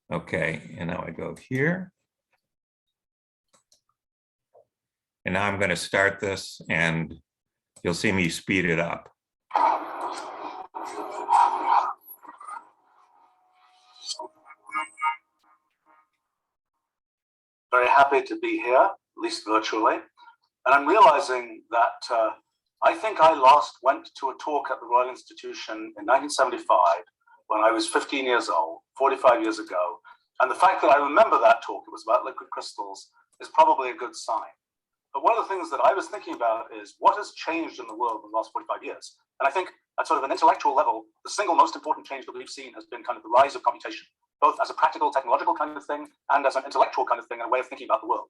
Okay, and now I go here. And now I'm going to start this, and you'll see me speed it up. Very happy to be here, at least virtually. And I'm realizing that I think I last went to a talk at the Royal Institution in 1975 when I was 15 years old, 45 years ago. And the fact that I remember that talk, it was about liquid crystals, is probably a good sign. But one of the things that I was thinking about is what has changed in the world in the last 45 years? And I think at sort of an intellectual level, the single most important change that we've seen has been kind of the rise of computation, both as a practical, technological kind of thing and as an intellectual kind of thing and a way of thinking about the world.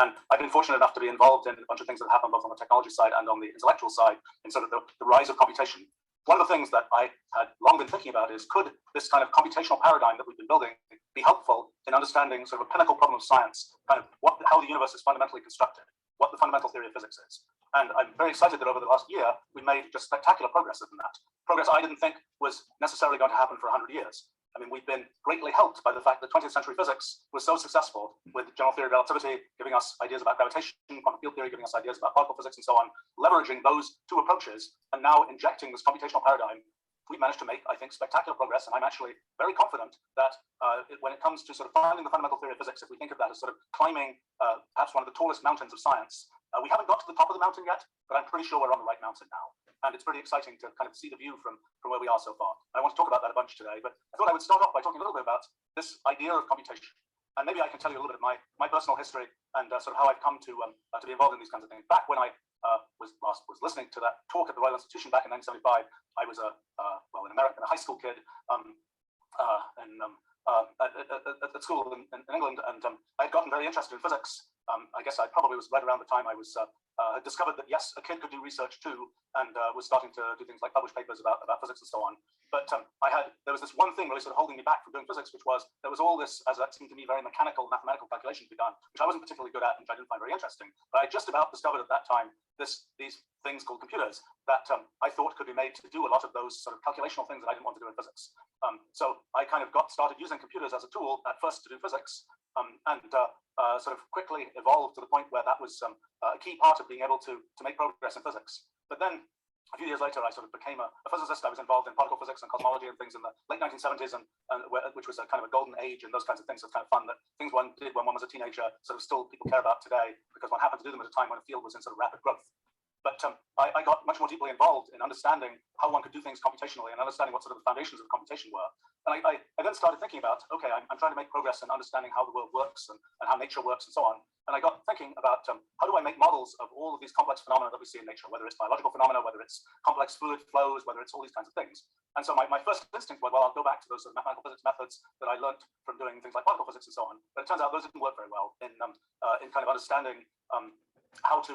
And I've been fortunate enough to be involved in a bunch of things that happen both on the technology side and on the intellectual side in sort of the rise of computation. One of the things that I had long been thinking about is, could this kind of computational paradigm that we've been building be helpful in understanding sort of a pinnacle problem of science, kind of how the universe is fundamentally constructed, what the fundamental theory of physics is. And I'm very excited that over the last year, we made just spectacular progress in that. Progress I didn't think was necessarily going to happen for 100 years. I mean, we've been greatly helped by the fact that 20th century physics was so successful with general theory of relativity, giving us ideas about gravitation, quantum field theory, giving us ideas about particle physics and so on, leveraging those two approaches and now injecting this computational paradigm. We've managed to make, I think, spectacular progress, and I'm actually very confident that when it comes to sort of finding the fundamental theory of physics, if we think of that as sort of climbing perhaps one of the tallest mountains of science, we haven't got to the top of the mountain yet, but I'm pretty sure we're on the right mountain now. And it's pretty exciting to kind of see the view from where we are so far. I want to talk about that a bunch today, but I thought I would start off by talking a little bit about this idea of computation. And maybe I can tell you a little bit of my personal history and sort of how I've come to be involved in these kinds of things. Back when I was listening to that talk at the Royal Institution back in 1975, I was an American, a high school kid at school in England, and I had gotten very interested in physics. I guess I probably was right around the time I was had discovered that yes, a kid could do research too, and was starting to do things like publish papers about physics and so on. But there was this one thing really sort of holding me back from doing physics, which was there was all this, as that seemed to me, very mechanical mathematical calculation to be done, which I wasn't particularly good at and which I didn't find very interesting. But I just about discovered at that time these things called computers that I thought could be made to do a lot of those sort of calculational things that I didn't want to do in physics. So I kind of started using computers as a tool at first to do physics, and sort of quickly evolved to the point where that was a key part of being able to make progress in physics. But then a few years later, I sort of became a physicist. I was involved in particle physics and cosmology and things in the late 1970s, which was a kind of a golden age and those kinds of things. It's kind of fun that things one did when one was a teenager sort of still people care about today because one happened to do them at a time when a field was in sort of rapid growth. But I got much more deeply involved in understanding how one could do things computationally and understanding what sort of the foundations of computation were. And I then started thinking about, okay, I'm trying to make progress in understanding how the world works and how nature works and so on. And I got thinking about how do I make models of all of these complex phenomena that we see in nature, whether it's biological phenomena, whether it's complex fluid flows, whether it's all these kinds of things. And so my first instinct was, well, I'll go back to those sort of mathematical physics methods that I learned from doing things like particle physics and so on. But it turns out those didn't work very well in kind of understanding how to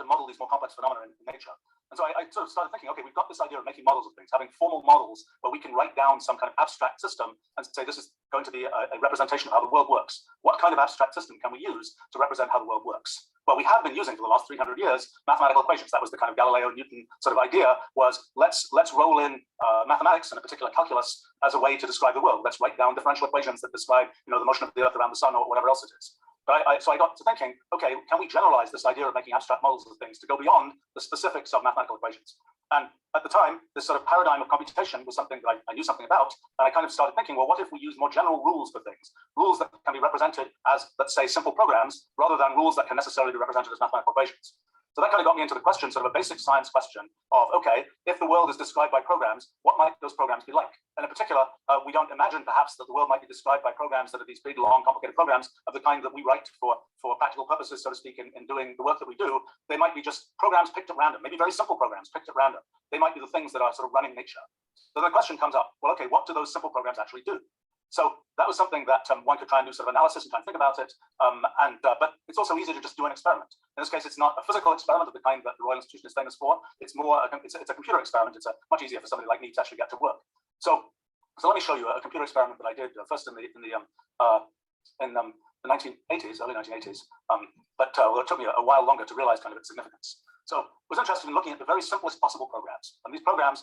model these more complex phenomena in nature. And so I sort of started thinking, okay, we've got this idea of making models of things, having formal models where we can write down some kind of abstract system and say this is going to be a representation of how the world works. What kind of abstract system can we use to represent how the world works? Well, we have been using for the last 300 years mathematical equations. That was the kind of Galileo-Newton sort of idea, was let's roll in mathematics and a particular calculus as a way to describe the world. Let's write down differential equations that describe the motion of the Earth around the sun or whatever else it is. But so I got to thinking, okay, can we generalize this idea of making abstract models of things to go beyond the specifics of mathematical equations? And at the time, this sort of paradigm of computation was something that I knew something about. And I kind of started thinking, well, what if we use more general rules for things? Rules that can be represented as, let's say, simple programs, rather than rules that can necessarily be represented as mathematical equations. So that kind of got me into the question, sort of a basic science question of, okay, if the world is described by programs, what might those programs be like? And in particular, we don't imagine perhaps that the world might be described by programs that are these big, long, complicated programs of the kind that we write for practical purposes, so to speak, in doing the work that we do. They might be just programs picked at random, maybe very simple programs picked at random. They might be the things that are sort of running nature. So the question comes up, well, okay, what do those simple programs actually do? So that was something that one could try and do sort of analysis and try and think about it. But it's also easy to just do an experiment. In this case, it's not a physical experiment of the kind that the Royal Institution is famous for. It's more, it's a computer experiment. It's much easier for somebody like me to actually get to work. So let me show you a computer experiment that I did first in the 1980s, early 1980s. But it took me a while longer to realize kind of its significance. So I was interested in looking at the very simplest possible programs. And these programs,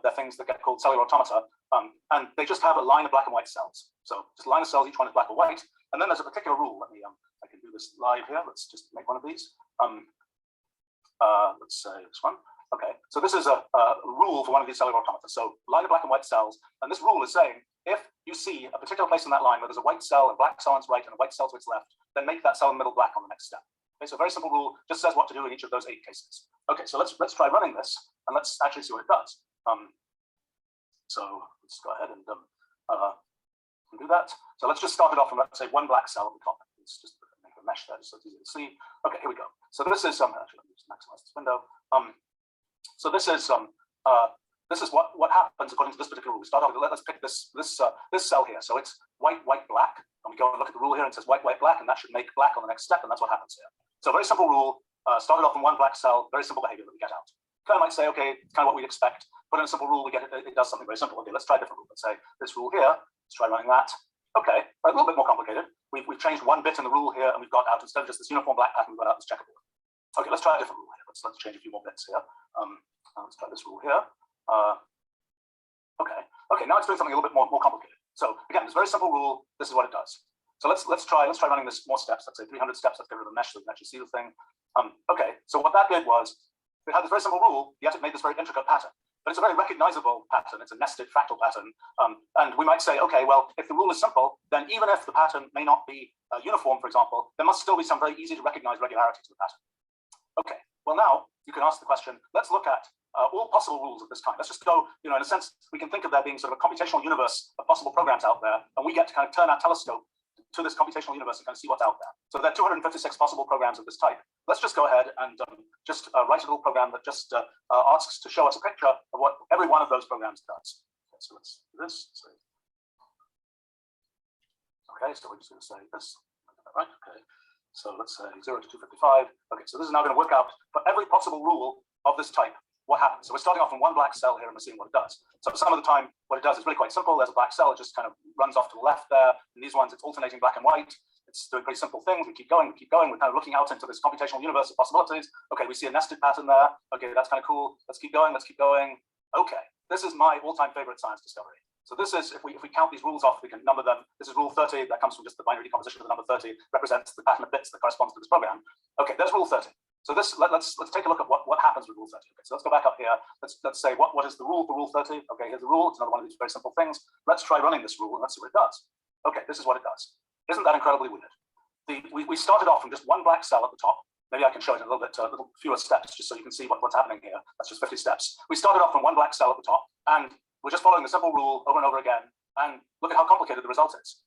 they're things that get called cellular automata. And they just have a line of black and white cells. So just a line of cells, each one is black or white. And then there's a particular rule. Let me, I can do this live here. Let's just make one of these. Let's say this one. Okay, so this is a rule for one of these cellular automata. So line of black and white cells, and this rule is saying if you see a particular place in that line where there's a white cell and black cell on its right and a white cell to its left, then make that cell in the middle black on the next step. Okay, so a very simple rule, just says what to do in each of those 8 cases. Okay, so let's try running this and let's actually see what it does. So let's go ahead and do that. So let's just start it off from, let's say, one black cell at the top. Let's just make a mesh there so it's easy to see. Okay, here we go. So this is actually let me just maximize this window. So this is what happens according to this particular rule. We start off with, let's pick this cell here. So it's white, white, black, and we go and look at the rule here and it says white, white, black, and that should make black on the next step, and that's what happens here. So very simple rule. Started off in one black cell, very simple behavior that we get out. Kind of might say, okay, it's kind of what we'd expect. Put in a simple rule, we get it. It does something very simple. Okay, let's try a different rule. Let's say this rule here. Let's try running that. Okay, a little bit more complicated. We've changed one bit in the rule here, and we've got out, instead of just this uniform black pattern, we've got out this checkerboard. Okay, let's try a different rule here. Let's change a few more bits here. Let's try this rule here. Okay, now it's doing something a little bit more complicated. So again, it's a very simple rule. This is what it does. So let's try running this more steps. Let's say 300 steps. Let's get rid of the mesh so we can actually see the thing. Okay, so what that did was it had this very simple rule, yet it made this very intricate pattern. But it's a very recognizable pattern. It's a nested fractal pattern. And we might say, okay, well, if the rule is simple, then even if the pattern may not be uniform, for example, there must still be some very easy to recognize regularity to the pattern. Okay, well, now you can ask the question, let's look at all possible rules at this time. Let's just go, in a sense, we can think of there being sort of a computational universe of possible programs out there, and we get to kind of turn our telescope to this computational universe and kind of see what's out there. So there are 256 possible programs of this type. Let's just go ahead and just write a little program that just asks to show us a picture of what every one of those programs does. Okay, so let's do this. Okay, so we're just going to say this. Right, okay. So let's say 0 to 255. Okay, so this is now going to work out for every possible rule of this type. What happens? So we're starting off in one black cell here and we're seeing what it does. So some of the time, what it does is really quite simple. There's a black cell, it just kind of runs off to the left there. And these ones, it's alternating black and white. It's doing pretty simple things. We keep going. We're kind of looking out into this computational universe of possibilities. Okay, we see a nested pattern there. Okay, that's kind of cool. Let's keep going. Okay, this is my all-time favorite science discovery. So this is, if we count these rules off, we can number them. This is rule 30. That comes from just the binary decomposition of the number 30. Represents the pattern of bits that corresponds to this program. Okay, there's rule 30. So this, let's take a look at what happens with rule 30. Okay, so let's go back up here. Let's say what is the rule for rule 30? Okay, here's the rule. It's another one of these very simple things. Let's try running this rule and let's see what it does. Okay, this is what it does. Isn't that incredibly weird? We started off from just one black cell at the top. Maybe I can show it in a little bit, little fewer steps, just so you can see what's happening here. That's just 50 steps. We started off from one black cell at the top, and we're just following the simple rule over and over again. And look at how complicated the result is.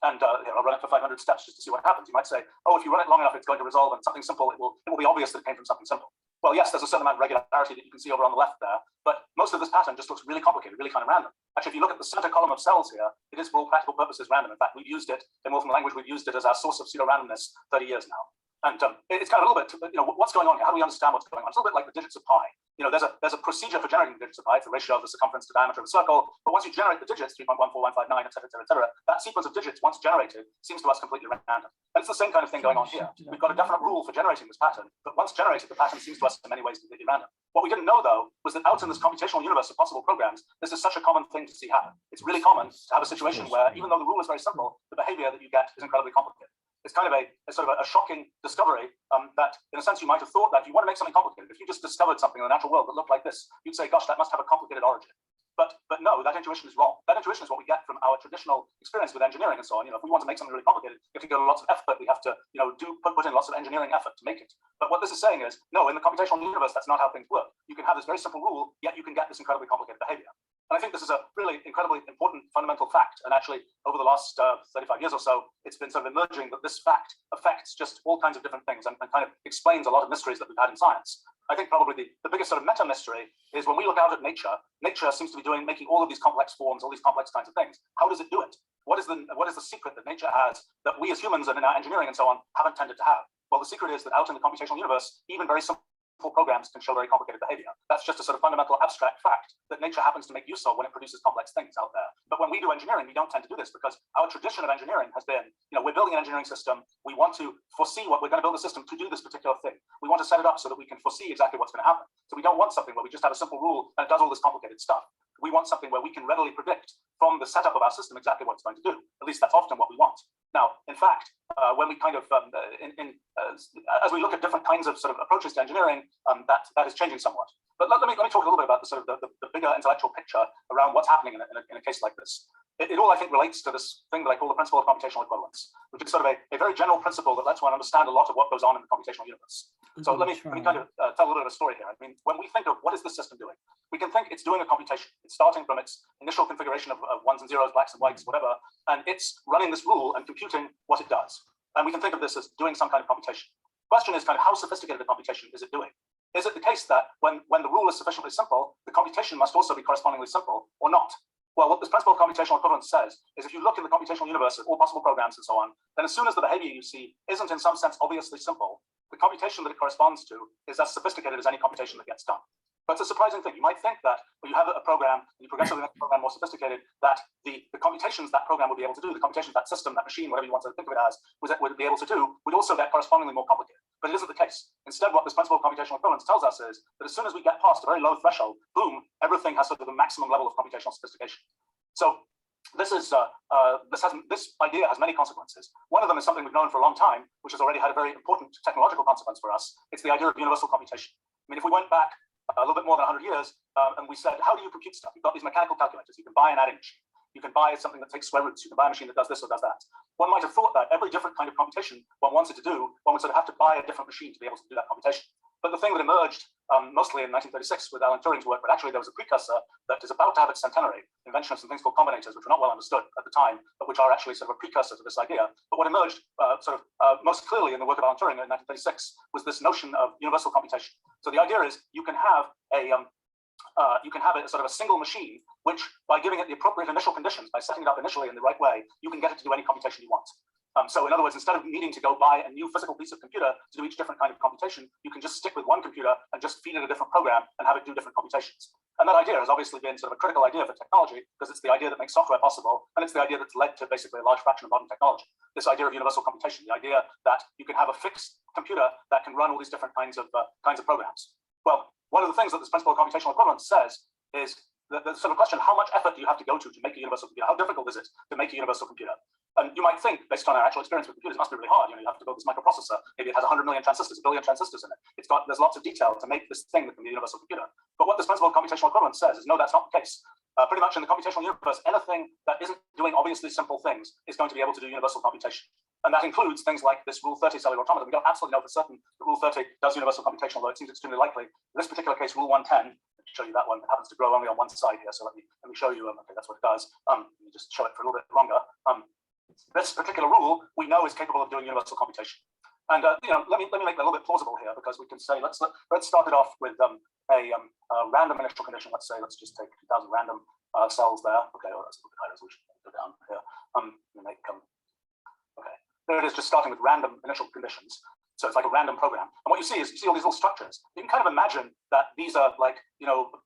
And here, I'll run it for 500 steps just to see what happens. You might say, oh, if you run it long enough, it's going to resolve, and something simple, it will be obvious that it came from something simple. Well, yes, there's a certain amount of regularity that you can see over on the left there, but most of this pattern just looks really complicated, really kind of random. Actually, if you look at the center column of cells here, it is for all practical purposes random. In fact, we've used it in Wolfram language, we've used it as our source of pseudo-randomness 30 years now. And it's kind of a little bit, what's going on here? How do we understand what's going on? It's a little bit like the digits of pi. There's a procedure for generating the digits of pi. It's the ratio of the circumference to diameter of a circle. But once you generate the digits, 3.14159, et cetera, that sequence of digits, once generated, seems to us completely random. And it's the same kind of thing going on here. We've got a definite rule for generating this pattern, but once generated, the pattern seems to us in many ways completely random. What we didn't know, though, was that out in this computational universe of possible programs, this is such a common thing to see happen. It's really common to have a situation where, even though the rule is very simple, the behavior that you get is incredibly complicated. It's kind of a sort of a shocking discovery that, in a sense, you might have thought that if you want to make something complicated, if you just discovered something in the natural world that looked like this, you'd say, gosh, that must have a complicated origin. But no, that intuition is wrong. That intuition is what we get from our traditional experience with engineering and so on. If we want to make something really complicated, we have to go to lots of effort. We have to, put in lots of engineering effort to make it. But what this is saying is, no, in the computational universe, that's not how things work. You can have this very simple rule, yet you can get this incredibly complicated behavior. And I think this is a really incredibly important fundamental fact. And actually, over the last 35 years or so, it's been sort of emerging that this fact affects just all kinds of different things and kind of explains a lot of mysteries that we've had in science. I think probably the biggest sort of meta mystery is when we look out at nature, nature seems to be making all of these complex forms, all these complex kinds of things. How does it do it? What is the secret that nature has that we as humans and in our engineering and so on haven't tended to have? Well, the secret is that out in the computational universe, even very simple programs can show very complicated behavior. That's just a sort of fundamental abstract fact that nature happens to make use of when it produces complex things out there. But when we do engineering, we don't tend to do this because our tradition of engineering has been, we're building an engineering system. We want to foresee what we're going to build a system to do this particular thing. We want to set it up so that we can foresee exactly what's going to happen. So we don't want something where we just have a simple rule and it does all this complicated stuff. We want something where we can readily predict from the setup of our system exactly what it's going to do. At least that's often what we want. Now, in fact, when we kind of, as we look at different kinds of sort of approaches to engineering, that is changing somewhat. But let me talk a little bit about the sort of the bigger intellectual picture around what's happening in a case like this. It all, I think, relates to this thing that I call the principle of computational equivalence, which is sort of a very general principle that lets one understand a lot of what goes on in the computational universe. So let me kind of tell a little bit of a story here. I mean, when we think of what is this system doing, we can think it's doing a computation. It's starting from its initial configuration of ones and zeros, blacks and whites, whatever, and it's running this rule and computing what it does. And we can think of this as doing some kind of computation. The question is kind of how sophisticated a computation is it doing? Is it the case that when the rule is sufficiently simple, the computation must also be correspondingly simple, or not? Well, what this principle of computational equivalence says is if you look in the computational universe at all possible programs and so on, then as soon as the behavior you see isn't in some sense obviously simple, the computation that it corresponds to is as sophisticated as any computation that gets done. But it's a surprising thing. You might think that when you have a program and you progressively make the program more sophisticated, that the computations that program would be able to do, the computations that system, that machine, whatever you want to think of it as, would be able to do, would also get correspondingly more complicated. But it isn't the case. Instead, what this principle of computational equivalence tells us is that as soon as we get past a very low threshold, boom, everything has sort of the maximum level of computational sophistication. So this idea has many consequences. One of them is something we've known for a long time, which has already had a very important technological consequence for us. It's the idea of universal computation. I mean, if we went back a little bit more than 100 years and we said, how do you compute stuff? You've got these mechanical calculators. You can buy an adding machine. You can buy something that takes square roots. You can buy a machine that does this or does that. One might have thought that every different kind of computation one wanted to do, one would sort of have to buy a different machine to be able to do that computation. But the thing that emerged mostly in 1936 with Alan Turing's work, but actually there was a precursor that is about to have its centenary, invention of some things called combinators, which were not well understood at the time, but which are actually sort of a precursor to this idea. But what emerged most clearly in the work of Alan Turing in 1936 was this notion of universal computation. So the idea is you can have a sort of a single machine, which by giving it the appropriate initial conditions, by setting it up initially in the right way, you can get it to do any computation you want. So in other words, instead of needing to go buy a new physical piece of computer to do each different kind of computation, you can just stick with one computer and just feed it a different program and have it do different computations. And that idea has obviously been sort of a critical idea for technology because it's the idea that makes software possible, and it's the idea that's led to basically a large fraction of modern technology. This idea of universal computation, the idea that you can have a fixed computer that can run all these different kinds of programs. Well, one of the things that this principle of computational equivalence says is the sort of question, how much effort do you have to go to make a universal computer? How difficult is it to make a universal computer? And you might think, based on our actual experience with computers, it must be really hard. You have to build this microprocessor. Maybe it has 100 million transistors, 1 billion transistors in it. There's lots of detail to make this thing that can be a universal computer. But what this principle of computational equivalence says is, no, that's not the case. Pretty much in the computational universe, anything that isn't doing obviously simple things is going to be able to do universal computation. And that includes things like this Rule 30 cellular automata. We don't absolutely know for certain that Rule 30 does universal computation, although it seems extremely likely. In this particular case, Rule 110, show you that one. It happens to grow only on one side here, so let me show you. Okay, that's what it does. Let me just show it for a little bit longer. This particular rule we know is capable of doing universal computation. And let me make that a little bit plausible here, because we can say let's start it off with a random initial condition. Let's just take 2,000 random cells there. Okay, well, that's a little bit high resolution. Go down here. Okay, there it is, just starting with random initial conditions. So it's like a random program. And what you see is all these little structures. You can kind of imagine that these are like,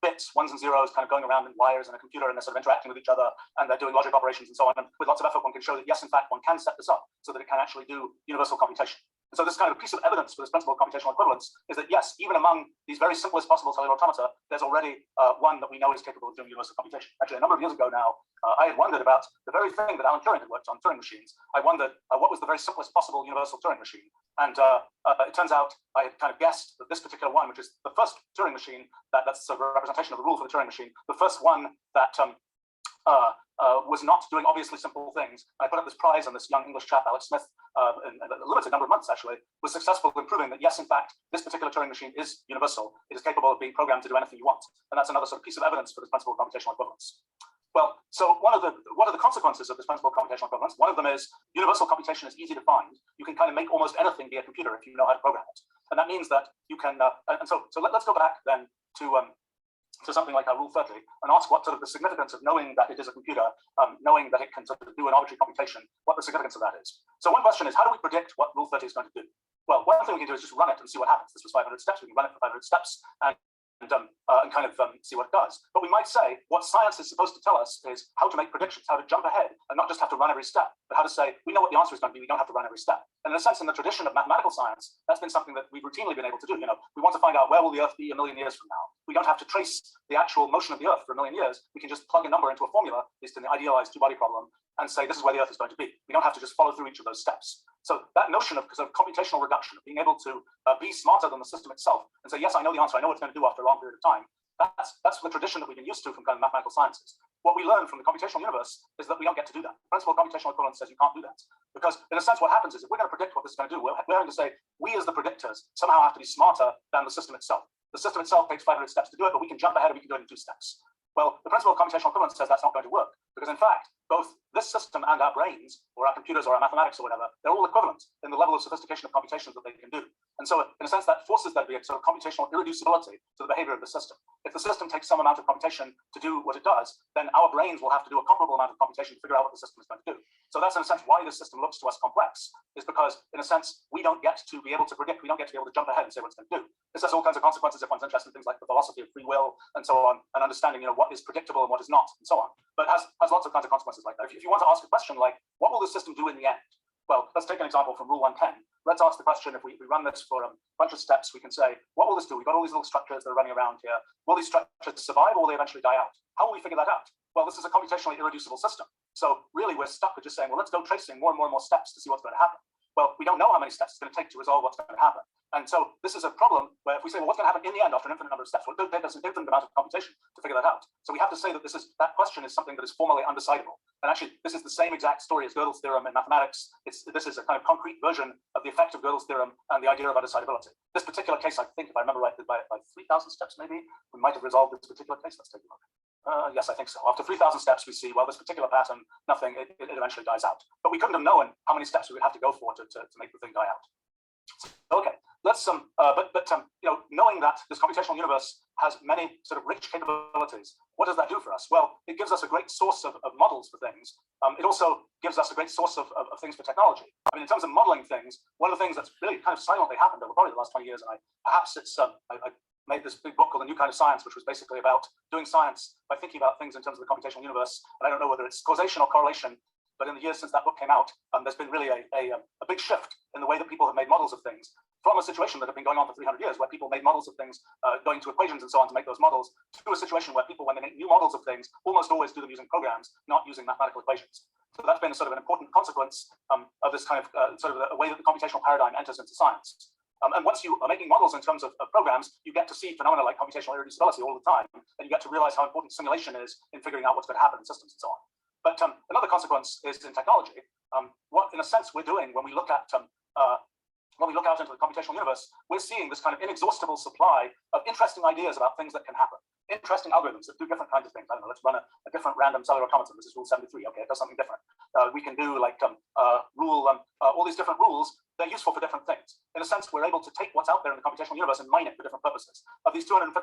bits, ones and zeros kind of going around in wires in a computer, and they're sort of interacting with each other, and they're doing logic operations and so on. And with lots of effort, one can show that, yes, in fact, one can set this up so that it can actually do universal computation. And so this kind of piece of evidence for this principle of computational equivalence is that, yes, even among these very simplest possible cellular automata, there's already one that we know is capable of doing universal computation. Actually, a number of years ago now, I had wondered about the very thing that Alan Turing had worked on, Turing machines. I wondered what was the very simplest possible universal Turing machine. And it turns out I had kind of guessed that this particular one, which is the first Turing machine, that's a representation of the rule for the Turing machine, the first one that was not doing obviously simple things. I put up this prize, and this young English chap, Alex Smith, in a limited number of months actually, was successful in proving that, yes, in fact, this particular Turing machine is universal. It is capable of being programmed to do anything you want. And that's another sort of piece of evidence for this principle of computational equivalence. Well, so what are the consequences of this principle of computational equivalence? One of them is universal computation is easy to find. You can kind of make almost anything be a computer if you know how to program it. And that means that you can, let's go back then to something like our Rule 30 and ask what sort of the significance of knowing that it is a computer, knowing that it can sort of do an arbitrary computation, what the significance of that is. So one question is, how do we predict what Rule 30 is going to do? Well, one thing we can do is just run it and see what happens. This was 500 steps. We can run it for 500 steps and kind of see what it does. But we might say what science is supposed to tell us is how to make predictions, how to jump ahead and not just have to run every step, but how to say, we know what the answer is going to be. We don't have to run every step. And in a sense, in the tradition of mathematical science, that's been something that we've routinely been able to do. We want to find out where will the Earth be a million years from now. We don't have to trace the actual motion of the Earth for a million years. We can just plug a number into a formula, at least in the idealized two-body problem, and say this is where the Earth is going to be. We don't have to just follow through each of those steps. So that notion of computational reduction, of being able to be smarter than the system itself and say, yes, I know the answer, I know what it's going to do after a long period of time. That's the tradition that we've been used to from kind of mathematical sciences. What we learn from the computational universe is that we don't get to do that. The principle of computational equivalence says you can't do that. Because in a sense, what happens is if we're going to predict what this is going to do, we're going to say we as the predictors somehow have to be smarter than the system itself. The system itself takes 500 steps to do it, but we can jump ahead and we can do it in 2 steps. Well, the principle of computational equivalence says that's not going to work, because in fact, both this system and our brains, or our computers, or our mathematics, or whatever, they're all equivalent in the level of sophistication of computations that they can do. And so, in a sense, that forces there to be a sort of computational irreducibility to the behavior of the system. If the system takes some amount of computation to do what it does, then our brains will have to do a comparable amount of computation to figure out what the system is going to do. So that's, in a sense, why this system looks to us complex, is because, in a sense, we don't get to be able to predict, we don't get to be able to jump ahead and say what it's going to do. This has all kinds of consequences if one's interested in things like the philosophy of free will and so on, and understanding, what is predictable and what is not, and so on. But has lots of kinds of consequences like that. If you want to ask a question like, what will the system do in the end? Well, let's take an example from Rule 110. Let's ask the question, if we run this for a bunch of steps, we can say, what will this do? We've got all these little structures that are running around here. Will these structures survive, or will they eventually die out? How will we figure that out? Well, this is a computationally irreducible system. So really, we're stuck with just saying, well, let's go tracing more and more and more steps to see what's going to happen. Well, we don't know how many steps it's going to take to resolve what's going to happen. And so this is a problem where if we say, well, what's going to happen in the end after an infinite number of steps? Well, it takes an infinite amount of computation to figure that out. So we have to say that that question is something that is formally undecidable. And actually, this is the same exact story as Gödel's theorem in mathematics. This is a kind of concrete version of the effect of Gödel's theorem and the idea of undecidability. This particular case, I think, if I remember right, by 3,000 steps maybe, we might have resolved this particular case. Let's take a look. Yes, I think so. After 3,000 steps, we see, well, this particular pattern, nothing, it eventually dies out. But we couldn't have known how many steps we would have to go for to make the thing die out. Okay, let's knowing that this computational universe has many sort of rich capabilities, what does that do for us? Well, it gives us a great source of models for things. It also gives us a great source of things for technology. I mean, in terms of modeling things, one of the things that's really kind of silently happened over probably the last 20 years, and perhaps it's I made this big book called The New Kind of Science, which was basically about doing science by thinking about things in terms of the computational universe. And I don't know whether it's causation or correlation, but in the years since that book came out, there's been really a big shift in the way that people have made models of things, from a situation that had been going on for 300 years, where people made models of things, going to equations and so on to make those models, to a situation where people, when they make new models of things, almost always do them using programs, not using mathematical equations. So that's been sort of an important consequence of this kind of sort of a way that the computational paradigm enters into science. And once you are making models in terms of programs, you get to see phenomena like computational irreducibility all the time, and you get to realize how important simulation is in figuring out what's going to happen in systems and so on. But another consequence is in technology. What, in a sense, we're doing when we look at when we look out into the computational universe, we're seeing this kind of inexhaustible supply of interesting ideas about things that can happen. Interesting algorithms that do different kinds of things. I don't know, let's run a different random cellular automaton. This is rule 73. Okay, it does something different. We can do like all these different rules. They're useful for different things. In a sense, we're able to take what's out there in the computational universe and mine it for different purposes. Of these 256,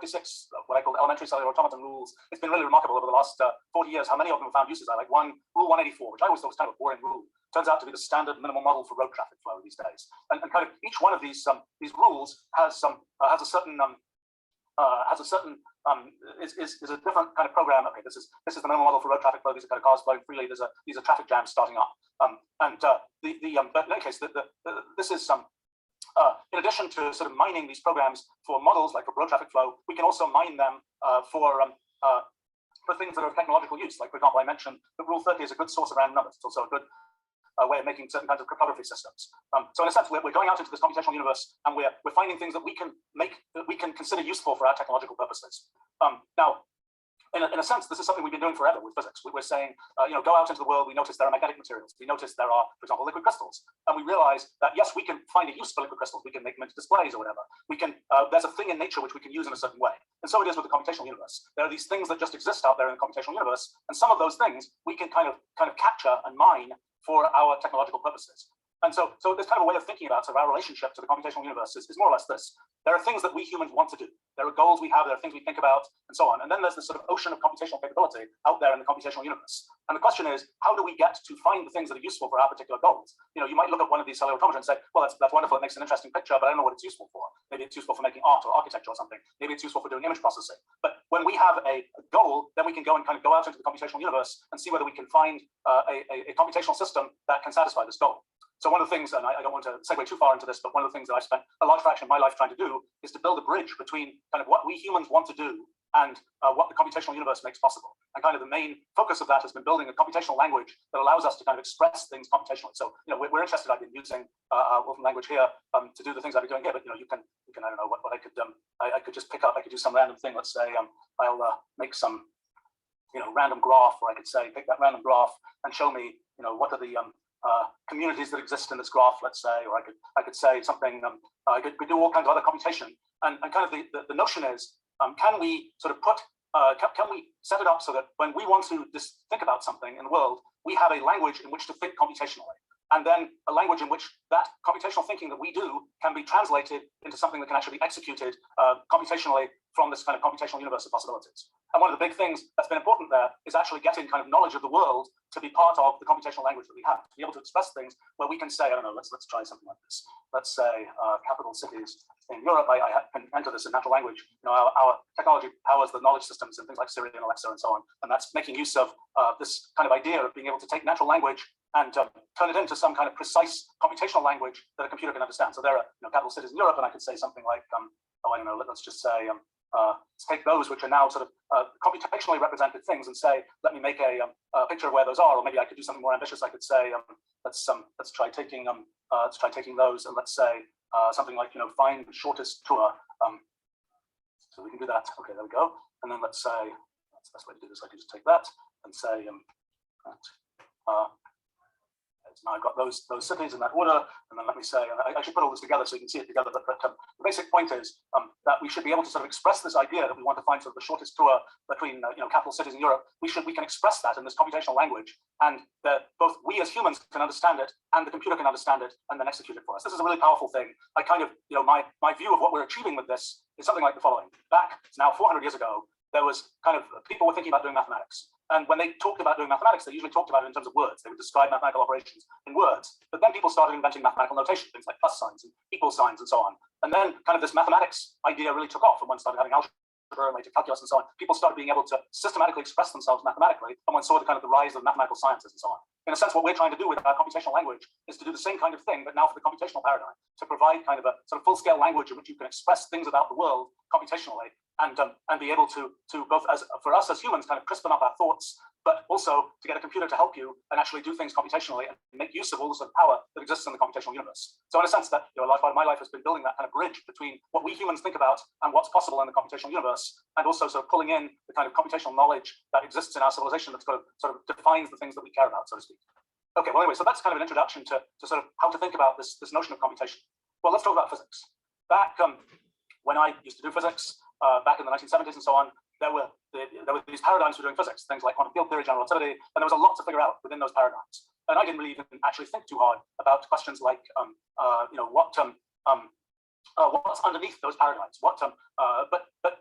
what I call elementary cellular automaton rules, it's been really remarkable over the last 40 years how many of them have found uses. I like rule 184, which I always thought was kind of a boring rule. Turns out to be the standard minimal model for road traffic flow these days. And kind of each one of these rules has a certain is a different kind of program. Okay, this is the minimal model for road traffic flow. These are kind of cars flowing freely. These are traffic jams starting up. But in any case, this is in addition to sort of mining these programs for models like for road traffic flow, we can also mine them for things that are of technological use. Like, for example, I mentioned that Rule 30 is a good source of random numbers. It's also a good way of making certain kinds of cryptography systems. So in a sense, we're going out into this computational universe, and we're finding things that we can consider useful for our technological purposes. Now, in a sense, this is something we've been doing forever with physics. We're saying, go out into the world. We notice there are magnetic materials. We notice there are, for example, liquid crystals, and we realize that yes, we can find a use for liquid crystals. We can make them into displays or whatever. We can. There's a thing in nature which we can use in a certain way, and so it is with the computational universe. There are these things that just exist out there in the computational universe, and some of those things we can kind of capture and mine for our technological purposes. And so there's kind of a way of thinking about sort of our relationship to the computational universe is more or less this. There are things that we humans want to do. There are goals we have, there are things we think about, and so on. And then there's this sort of ocean of computational capability out there in the computational universe. And the question is, how do we get to find the things that are useful for our particular goals? You might look at one of these cellular automatons and say, well, that's wonderful, it makes an interesting picture, but I don't know what it's useful for. Maybe it's useful for making art or architecture or something. Maybe it's useful for doing image processing. But when we have a goal, then we can go and kind of go out into the computational universe and see whether we can find a computational system that can satisfy this goal. So one of the things, and I don't want to segue too far into this, but one of the things that I've spent a large fraction of my life trying to do is to build a bridge between kind of what we humans want to do and what the computational universe makes possible. And kind of the main focus of that has been building a computational language that allows us to kind of express things computationally. So, we're interested. I've been using Wolfram language here to do the things I've been doing here. But you can I don't know what I could I could just pick up. I could do some random thing. Let's say I'll make some random graph, or I could say pick that random graph and show me what are the communities that exist in this graph, let's say, or I could say something. I could do all kinds of other computation. And kind of the notion is, can we sort of put, can we set it up so that when we want to just think about something in the world, we have a language in which to think computationally, and then a language in which that computational thinking that we do can be translated into something that can actually be executed computationally from this kind of computational universe of possibilities. And one of the big things that's been important there is actually getting kind of knowledge of the world to be part of the computational language that we have, to be able to express things where we can say, I don't know, let's try something like this. Let's say capital cities in Europe. I can enter this in natural language. Our technology powers the knowledge systems and things like Siri and Alexa and so on. And that's making use of this kind of idea of being able to take natural language and turn it into some kind of precise computational language that a computer can understand. So there are capital cities in Europe, and I could say something like, I don't know, let's just say, let's take those which are now sort of computationally represented things and say, let me make a picture of where those are. Or maybe I could do something more ambitious. I could say, let's try taking those, and let's say something like find the shortest tour. So we can do that. Okay, there we go. And then let's say that's the best way to do this. I can just take that and say now I've got those cities in that order, and then let me say, I should put all this together so you can see it together, but the basic point is that we should be able to sort of express this idea that we want to find sort of the shortest tour between capital cities in Europe. We can express that in this computational language, and that both we as humans can understand it and the computer can understand it and then execute it for us. This is a really powerful thing. I kind of, my view of what we're achieving with this is something like the following. Back now 400 years ago, there was kind of people were thinking about doing mathematics. And when they talked about doing mathematics, they usually talked about it in terms of words. They would describe mathematical operations in words. But then people started inventing mathematical notation, things like plus signs and equal signs and so on. And then kind of this mathematics idea really took off, and one started having algebra and later calculus and so on. People started being able to systematically express themselves mathematically, and one saw the kind of the rise of mathematical sciences and so on. In a sense, what we're trying to do with our computational language is to do the same kind of thing, but now for the computational paradigm, to provide kind of a sort of full-scale language in which you can express things about the world computationally, and be able to both, as for us as humans, kind of crispen up our thoughts, but also to get a computer to help you and actually do things computationally and make use of all the sort of power that exists in the computational universe. So in a sense, that a large part of my life has been building that kind of bridge between what we humans think about and what's possible in the computational universe, and also sort of pulling in the kind of computational knowledge that exists in our civilization that's sort of defines the things that we care about, so to speak. Okay, well, anyway, so that's kind of an introduction to sort of how to think about this notion of computation. Well, let's talk about physics. Back when I used to do physics, back in the 1970s and so on, there were these paradigms for doing physics, things like quantum field theory, general relativity, and there was a lot to figure out within those paradigms. And I didn't really even actually think too hard about questions like, what's underneath those paradigms? But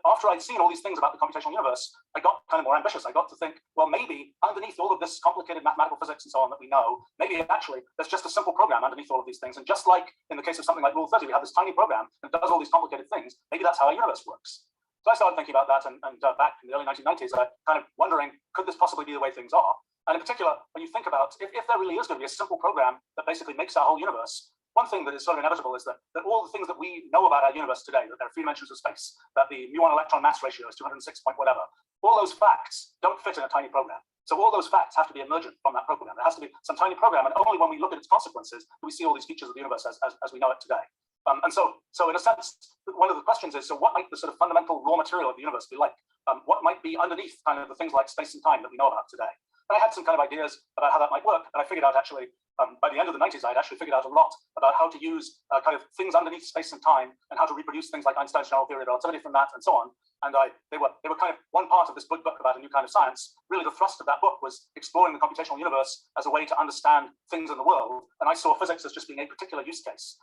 after I'd seen all these things about the computational universe, I got kind of more ambitious. I got to think, well, maybe underneath all of this complicated mathematical physics and so on that we know, maybe actually there's just a simple program underneath all of these things. And just like in the case of something like Rule 30, we have this tiny program that does all these complicated things. Maybe that's how our universe works. So I started thinking about that, and back in the early 1990s, kind of wondering, could this possibly be the way things are? And in particular, when you think about if there really is going to be a simple program that basically makes our whole universe, one thing that is sort of inevitable is that all the things that we know about our universe today, that there are 3 dimensions of space, that the muon electron mass ratio is 206 point whatever, all those facts don't fit in a tiny program. So all those facts have to be emergent from that program. There has to be some tiny program, and only when we look at its consequences do we see all these features of the universe as we know it today. And so in a sense, one of the questions is, so what might the sort of fundamental raw material of the universe be like? What might be underneath kind of the things like space and time that we know about today? And I had some kind of ideas about how that might work, and I figured out actually, by the end of the 90s, I'd actually figured out a lot about how to use kind of things underneath space and time, and how to reproduce things like Einstein's general theory of relativity from that, and so on. And they were kind of one part of this book about a new kind of science. Really, the thrust of that book was exploring the computational universe as a way to understand things in the world. And I saw physics as just being a particular use case.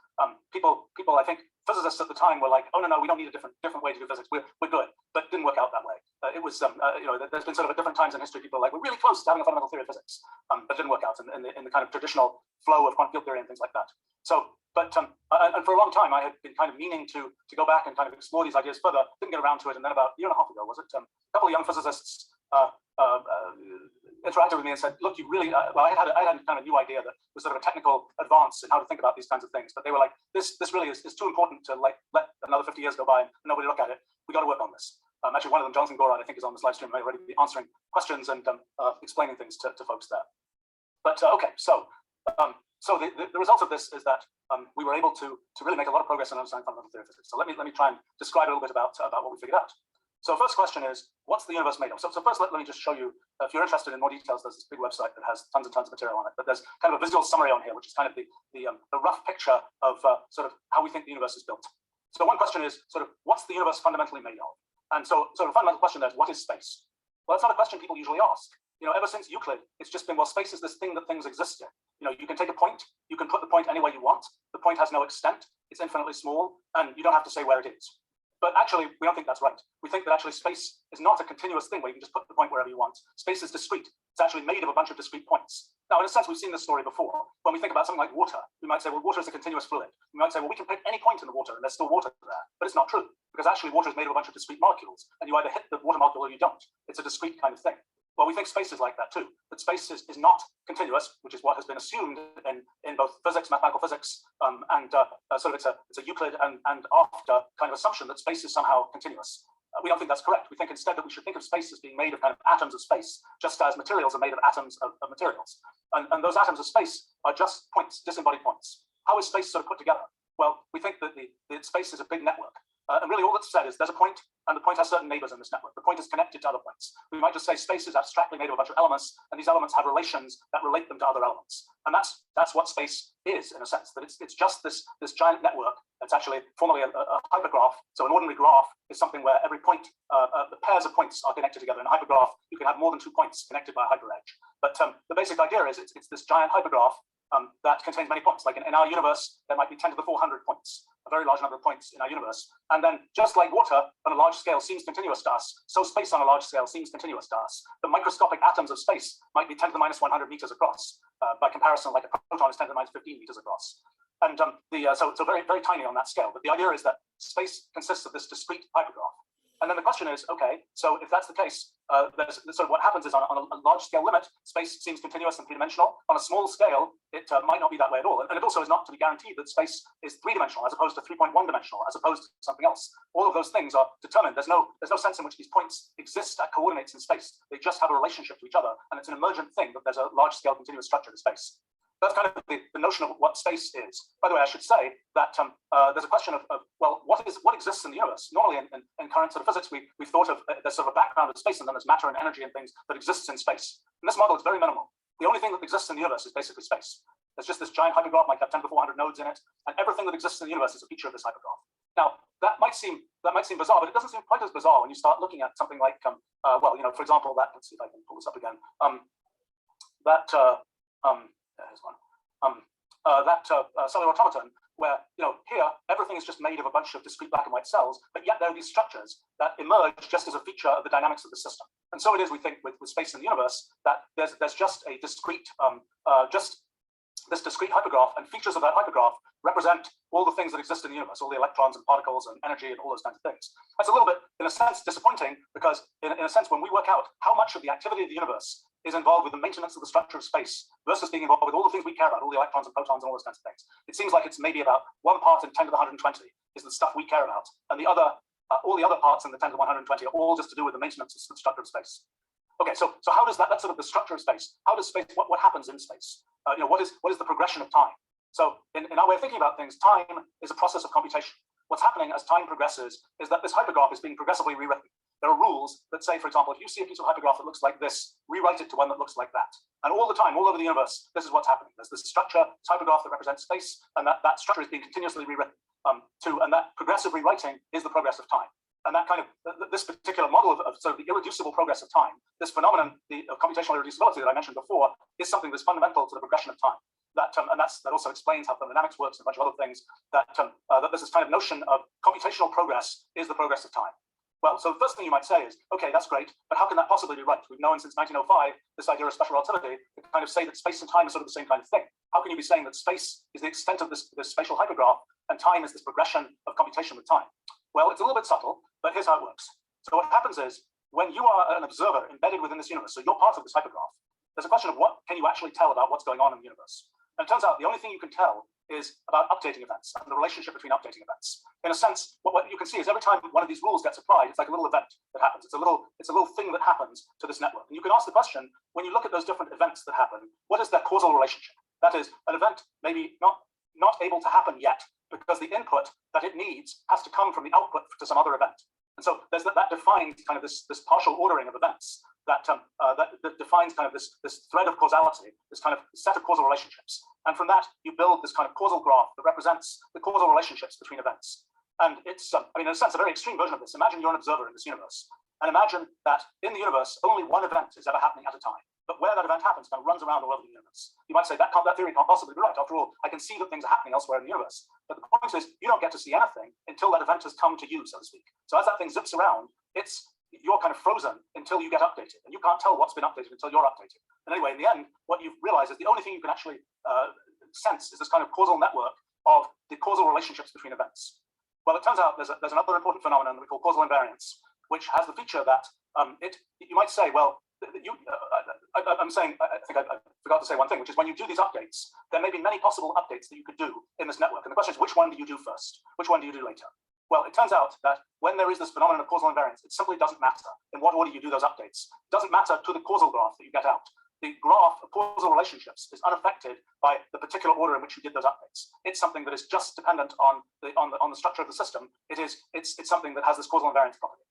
People, I think, physicists at the time were like, oh no, we don't need a different way to do physics. We're good, but it didn't work out that way. It was, there's been sort of at different times in history, people are like, we're really close to having a fundamental theory of physics, but it didn't work out in the kind of traditional flow of quantum field theory and things like that. So, and for a long time, I had been kind of meaning to go back and kind of explore these ideas further. Didn't get around to it, and then about a year and a half ago, was it? A couple of young physicists interacted with me and said, look, you really, well, I had kind of a new idea that was sort of a technical advance in how to think about these kinds of things. But they were like, this really is too important to like let another 50 years go by and nobody look at it. We got to work on this. Actually, one of them, Jonathan Gorard, I think, is on this live stream, may already be answering questions and explaining things to folks there. But okay, so the result of this is that we were able to really make a lot of progress in understanding fundamental theory of physics. So let me try and describe a little bit about what we figured out. So first question is, what's the universe made of? So first, let me just show you, if you're interested in more details, there's this big website that has tons and tons of material on it. But there's kind of a visual summary on here, which is kind of the rough picture of sort of how we think the universe is built. So one question is sort of, what's the universe fundamentally made of? And so a fundamental question there is, what is space? Well, that's not a question people usually ask. You know, ever since Euclid, it's just been, well, space is this thing that things exist in. You know, you can take a point, you can put the point anywhere you want. The point has no extent, it's infinitely small, and you don't have to say where it is. But actually, we don't think that's right. We think that actually space is not a continuous thing where you can just put the point wherever you want. Space is discrete. It's actually made of a bunch of discrete points. Now, in a sense, we've seen this story before. When we think about something like water, we might say, well, water is a continuous fluid. We might say, well, we can pick any point in the water and there's still water there. But it's not true, because actually water is made of a bunch of discrete molecules, and you either hit the water molecule or you don't. It's a discrete kind of thing. Well, we think space is like that too, that space is not continuous, which is what has been assumed in both physics, mathematical physics, and sort of it's a Euclid and after kind of assumption that space is somehow continuous. We don't think that's correct. We think instead that we should think of space as being made of kind of atoms of space, just as materials are made of atoms of materials. And those atoms of space are just points, disembodied points. How is space sort of put together? Well, we think that the space is a big network. And really all that's said is there's a point, and the point has certain neighbors in this network. The point is connected to other points. We might just say space is abstractly made of a bunch of elements, and these elements have relations that relate them to other elements. And that's what space is, in a sense, that it's just this giant network. It's actually formally a hypergraph. So an ordinary graph is something where every point, the pairs of points are connected together. In a hypergraph, you can have more than 2 points connected by a hyperedge. But the basic idea is it's this giant hypergraph that contains many points. Like in our universe, there might be 10 to the 400 points, a very large number of points in our universe. And then just like water on a large scale seems continuous to us, so space on a large scale seems continuous to us. The microscopic atoms of space might be 10 to the minus 100 meters across. By comparison, like a proton is 10 to the minus 15 meters across. And so it's very, very tiny on that scale. But the idea is that space consists of this discrete hypergraph. And then the question is, okay, so if that's the case, there's sort of what happens is on a large scale limit, space seems continuous and three-dimensional. On a small scale, it might not be that way at all. And it also is not to be guaranteed that space is three-dimensional as opposed to 3.1 dimensional, as opposed to something else. All of those things are determined. There's no sense in which these points exist at coordinates in space. They just have a relationship to each other. And it's an emergent thing that there's a large scale continuous structure to space. That's kind of the notion of what space is. By the way, I should say that there's a question of well, what exists in the universe? Normally in current sort of physics, we've thought of there's sort of a background of space, and then there's matter and energy and things that exists in space. In this model, it's very minimal. The only thing that exists in the universe is basically space. There's just this giant hypergraph, might have 10 to 400 nodes in it, and everything that exists in the universe is a feature of this hypergraph. Now, that might seem bizarre, but it doesn't seem quite as bizarre when you start looking at something like well, you know, for example, let's see if I can pull this up again. Here's one. Cellular automaton, where, you know, here everything is just made of a bunch of discrete black and white cells, but yet there are these structures that emerge just as a feature of the dynamics of the system. And so it is, we think, with space in the universe, that there's just a discrete, this discrete hypergraph, and features of that hypergraph represent all the things that exist in the universe, all the electrons and particles and energy and all those kinds of things. That's a little bit, in a sense, disappointing, because in a sense, when we work out how much of the activity of the universe is involved with the maintenance of the structure of space versus being involved with all the things we care about, all the electrons and protons and all those kinds of things, it seems like it's maybe about 1 part in 10 to the 120 is the stuff we care about, and the other, all the other parts in the 10 to the 120 are all just to do with the maintenance of the structure of space. Okay, so how does that's sort of the structure of space? How does space? What happens in space? You know, what is the progression of time? So in our way of thinking about things, time is a process of computation. What's happening as time progresses is that this hypergraph is being progressively rewritten. There are rules that say, for example, if you see a piece of hypergraph that looks like this, rewrite it to one that looks like that. And all the time, all over the universe, this is what's happening. There's this structure, this hypergraph that represents space, and that structure is being continuously rewritten. And that progressive rewriting is the progress of time. And that kind of, this particular model of sort of the irreducible progress of time, this phenomenon of computational irreducibility that I mentioned before, is something that's fundamental to the progression of time. That also explains how thermodynamics works and a bunch of other things, that there's this kind of notion of computational progress is the progress of time. Well, so the first thing you might say is, okay, that's great, but how can that possibly be right? We've known since 1905 this idea of special relativity to kind of say that space and time is sort of the same kind of thing. How can you be saying that space is the extent of this spatial hypergraph and time is this progression of computation with time? Well, it's a little bit subtle, but here's how it works. So what happens is, when you are an observer embedded within this universe, so you're part of this hypergraph, there's a question of what can you actually tell about what's going on in the universe. And it turns out the only thing you can tell is about updating events and the relationship between updating events. In a sense, what you can see is every time one of these rules gets applied, it's like a little event that happens. It's a little thing that happens to this network. And you can ask the question, when you look at those different events that happen, what is their causal relationship? That is, an event maybe not able to happen yet because the input that it needs has to come from the output to some other event. And so there's that defines kind of this partial ordering of events that defines kind of this thread of causality, this kind of set of causal relationships. And from that, you build this kind of causal graph that represents the causal relationships between events. And it's, I mean, in a sense, a very extreme version of this. Imagine you're an observer in this universe. And imagine that in the universe, only one event is ever happening at a time. But where that event happens kind of runs around all over the universe. You might say that theory can't possibly be right. After all, I can see that things are happening elsewhere in the universe. But the point is, you don't get to see anything until that event has come to you, so to speak. So as that thing zips around, you're kind of frozen until you get updated. And you can't tell what's been updated until you're updated. And anyway, in the end, what you realize is the only thing you can actually sense is this kind of causal network of the causal relationships between events. Well, it turns out there's another important phenomenon that we call causal invariance, which has the feature that you might say, well, I'm saying, I think I forgot to say one thing, which is when you do these updates, there may be many possible updates that you could do in this network. And the question is, which one do you do first? Which one do you do later? Well, it turns out that when there is this phenomenon of causal invariance, it simply doesn't matter in what order you do those updates. It doesn't matter to the causal graph that you get out. The graph of causal relationships is unaffected by the particular order in which you did those updates. It's something that is just dependent on the structure of the system. It's something that has this causal invariance property.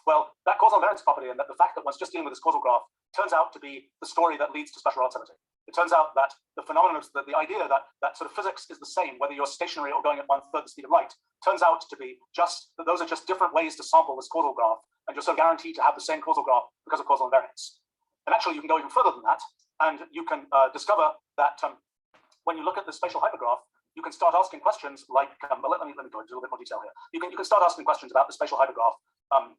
Well, that causal invariance property and that the fact that one's just dealing with this causal graph turns out to be the story that leads to special relativity. It turns out that the phenomenon of the idea that sort of physics is the same, whether you're stationary or going at 1/3 the speed of light, turns out to be just that those are just different ways to sample this causal graph, and you're so guaranteed to have the same causal graph because of causal invariance. And actually, you can go even further than that, and you can discover that when you look at the spatial hypergraph, you can start asking questions like, let me go into a little bit more detail here. You can start asking questions about the spatial hypergraph.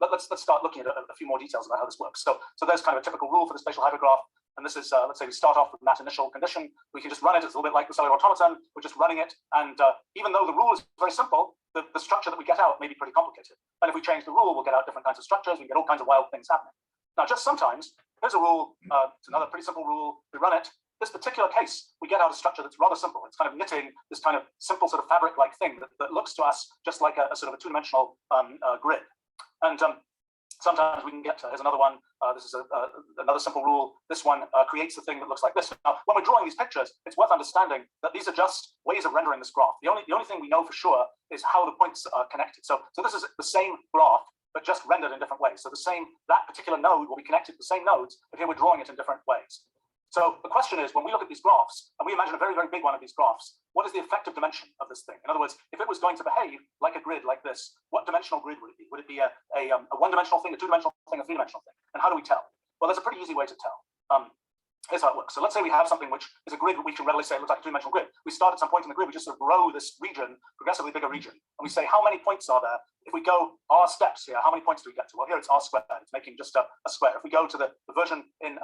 Let's start looking at a few more details about how this works. So there's kind of a typical rule for the spatial hypergraph. And this is, let's say we start off with that initial condition. We can just run it. It's a little bit like the cellular automaton. We're just running it. And even though the rule is very simple, the structure that we get out may be pretty complicated. And if we change the rule, we'll get out different kinds of structures. We get all kinds of wild things happening. Now, just sometimes, here's a rule. It's another pretty simple rule. We run it. This particular case, we get out a structure that's rather simple. It's kind of knitting this kind of simple sort of fabric-like thing that looks to us just like a sort of a two-dimensional grid. And sometimes we can get, here's another one. This is another simple rule. This one creates a thing that looks like this. Now, when we're drawing these pictures, it's worth understanding that these are just ways of rendering this graph. The only thing we know for sure is how the points are connected. So this is the same graph, but just rendered in different ways. So that particular node will be connected to the same nodes, but here we're drawing it in different ways. So the question is, when we look at these graphs, and we imagine a very, very big one of these graphs, what is the effective dimension of this thing? In other words, if it was going to behave like a grid like this, what dimensional grid would it be? Would it be a one-dimensional thing, a two-dimensional thing, a three-dimensional thing? And how do we tell? Well, there's a pretty easy way to tell. Here's how it works. So let's say we have something which is a grid that we can readily say looks like a two-dimensional grid. We start at some point in the grid, we just sort of grow this region, progressively bigger region. And we say, how many points are there? If we go r steps here, how many points do we get to? Well, here it's r squared. It's making just a square. If we go to the version in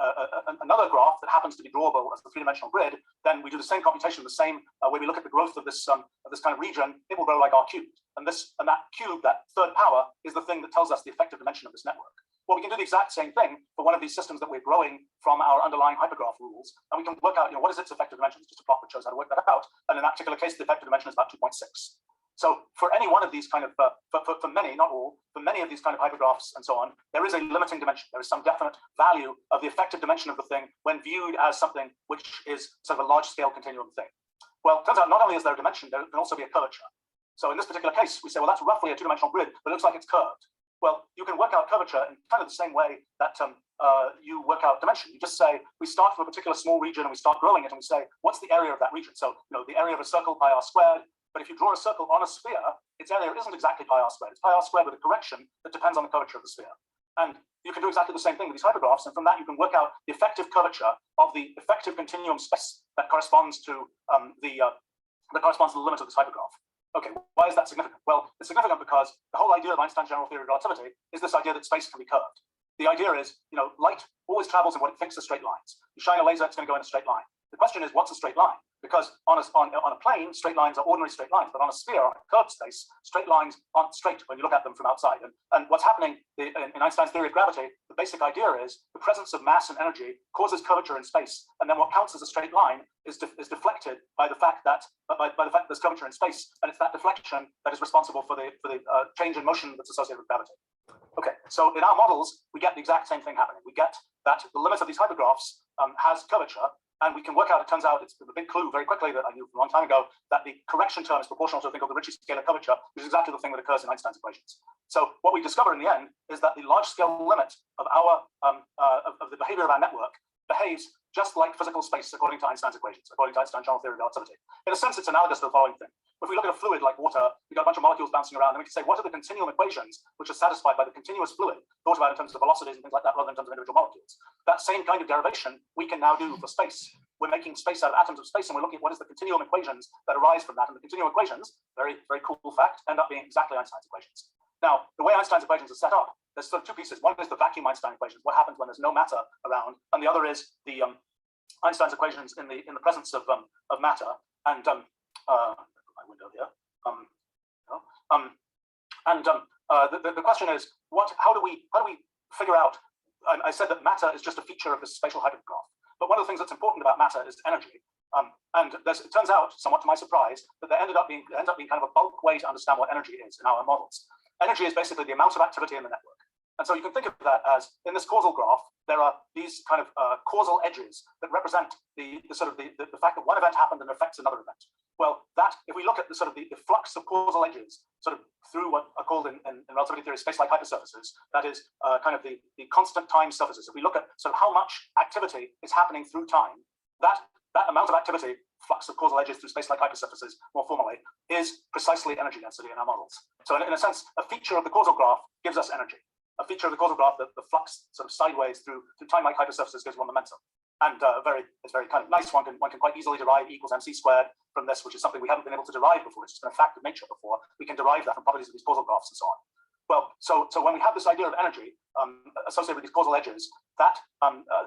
another graph that happens to be drawable as the three-dimensional grid, then we do the same computation, the same way we look at the growth of this kind of region, it will grow like r cubed. And that cube, that third power, is the thing that tells us the effective dimension of this network. Well, we can do the exact same thing for one of these systems that we're growing from our underlying hypergraph rules, and we can work out, what is its effective dimension? It's just a plot that shows how to work that out. And in that particular case, the effective dimension is about 2.6. So for any one of these kind of, for many, not all, for many of these kind of hypergraphs and so on, there is a limiting dimension. There is some definite value of the effective dimension of the thing when viewed as something which is sort of a large-scale continuum thing. Well, it turns out not only is there a dimension, there can also be a curvature. So in this particular case, we say, well, that's roughly a two-dimensional grid, but it looks like it's curved. Well, you can work out curvature in kind of the same way that you work out dimension. You just say, we start from a particular small region and we start growing it and we say, what's the area of that region? So, the area of a circle pi r squared, but if you draw a circle on a sphere, its area isn't exactly pi r squared. It's pi r squared with a correction that depends on the curvature of the sphere. And you can do exactly the same thing with these hypergraphs, and from that you can work out the effective curvature of the effective continuum space that corresponds to the limit of this hypergraph. Okay, why is that significant? Well, it's significant because the whole idea of Einstein's general theory of relativity is this idea that space can be curved. The idea is, light always travels in what it thinks are straight lines. You shine a laser, it's going to go in a straight line. The question is, what's a straight line? Because on a plane, straight lines are ordinary straight lines, but on a sphere, on a curved space, straight lines aren't straight when you look at them from outside. And what's happening in Einstein's theory of gravity, the basic idea is the presence of mass and energy causes curvature in space, and then what counts as a straight line is deflected by the fact that there's curvature in space, and it's that deflection that is responsible for the change in motion that's associated with gravity. Okay, so in our models, we get the exact same thing happening. We get that the limit of these hypergraphs has curvature, and we can work out, it turns out, it's the big clue very quickly that I knew from a long time ago, that the correction term is proportional to a thing called the Ricci scalar curvature, which is exactly the thing that occurs in Einstein's equations. So what we discover in the end is that the large scale limit of our of the behavior of our network behaves just like physical space according to Einstein's equations, according to Einstein's general theory of relativity. In a sense, it's analogous to the following thing. If we look at a fluid like water, we've got a bunch of molecules bouncing around, and we can say, what are the continuum equations which are satisfied by the continuous fluid, thought about in terms of velocities and things like that, rather than in terms of individual molecules? That same kind of derivation we can now do for space. We're making space out of atoms of space, and we're looking at what is the continuum equations that arise from that. And the continuum equations, very, very cool fact, end up being exactly Einstein's equations. Now, the way Einstein's equations are set up, there's sort of two pieces. One is the vacuum Einstein equations, what happens when there's no matter around, and the other is the Einstein's equations in the presence of matter. And my window here. The question is, how do we figure out? I said that matter is just a feature of this spatial hypergraph. But one of the things that's important about matter is energy. And it turns out, somewhat to my surprise, that there ends up being kind of a bulk way to understand what energy is in our models. Energy is basically the amount of activity in the network. And so you can think of that as, in this causal graph, there are these kind of causal edges that represent the fact that one event happened and affects another event. Well, if we look at the flux of causal edges, sort of through what are called in relativity theory space-like hypersurfaces, that is kind of the constant time surfaces. If we look at sort of how much activity is happening through time, that amount of activity, flux of causal edges through space-like hypersurfaces, more formally, is precisely energy density in our models. So in a sense, a feature of the causal graph gives us energy. A feature of the causal graph, the flux sort of sideways through time-like hypersurfaces gives one momentum. And it's very kind of nice. One can quite easily derive E equals mc squared from this, which is something we haven't been able to derive before. It's just been a fact of nature before. We can derive that from properties of these causal graphs and so on. Well, so when we have this idea of energy associated with these causal edges, that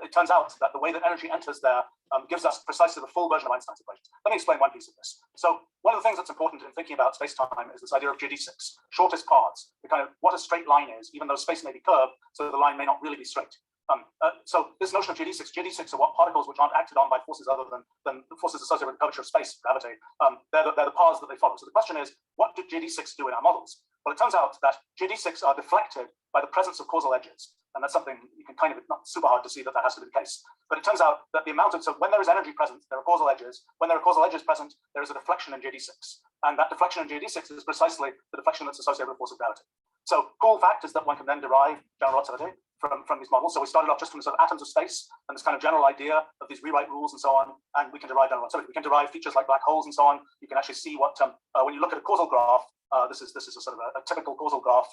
it turns out that the way that energy enters there gives us precisely the full version of Einstein's equations. Let me explain one piece of this. So one of the things that's important in thinking about space-time is this idea of GD6, shortest paths, the kind of what a straight line is, even though space may be curved, so the line may not really be straight. So this notion of GD6 are what particles which aren't acted on by forces other than the forces associated with the curvature of space, gravity, they're the paths that they follow. So the question is, what do GD6 do in our models? Well, it turns out that GD6 are deflected by the presence of causal edges. And that's something you can kind of, not super hard to see that has to be the case. But it turns out that the amount of, so when there is energy present, there are causal edges. When there are causal edges present, there is a deflection in GD6. And that deflection in GD6 is precisely the deflection that's associated with the force of gravity. So cool fact is that one can then derive general relativity from these models. So we started off just from the sort of atoms of space and this kind of general idea of these rewrite rules and so on, and we can derive general relativity. We can derive features like black holes and so on. You can actually see what, when you look at a causal graph, this is a sort of a typical causal graph.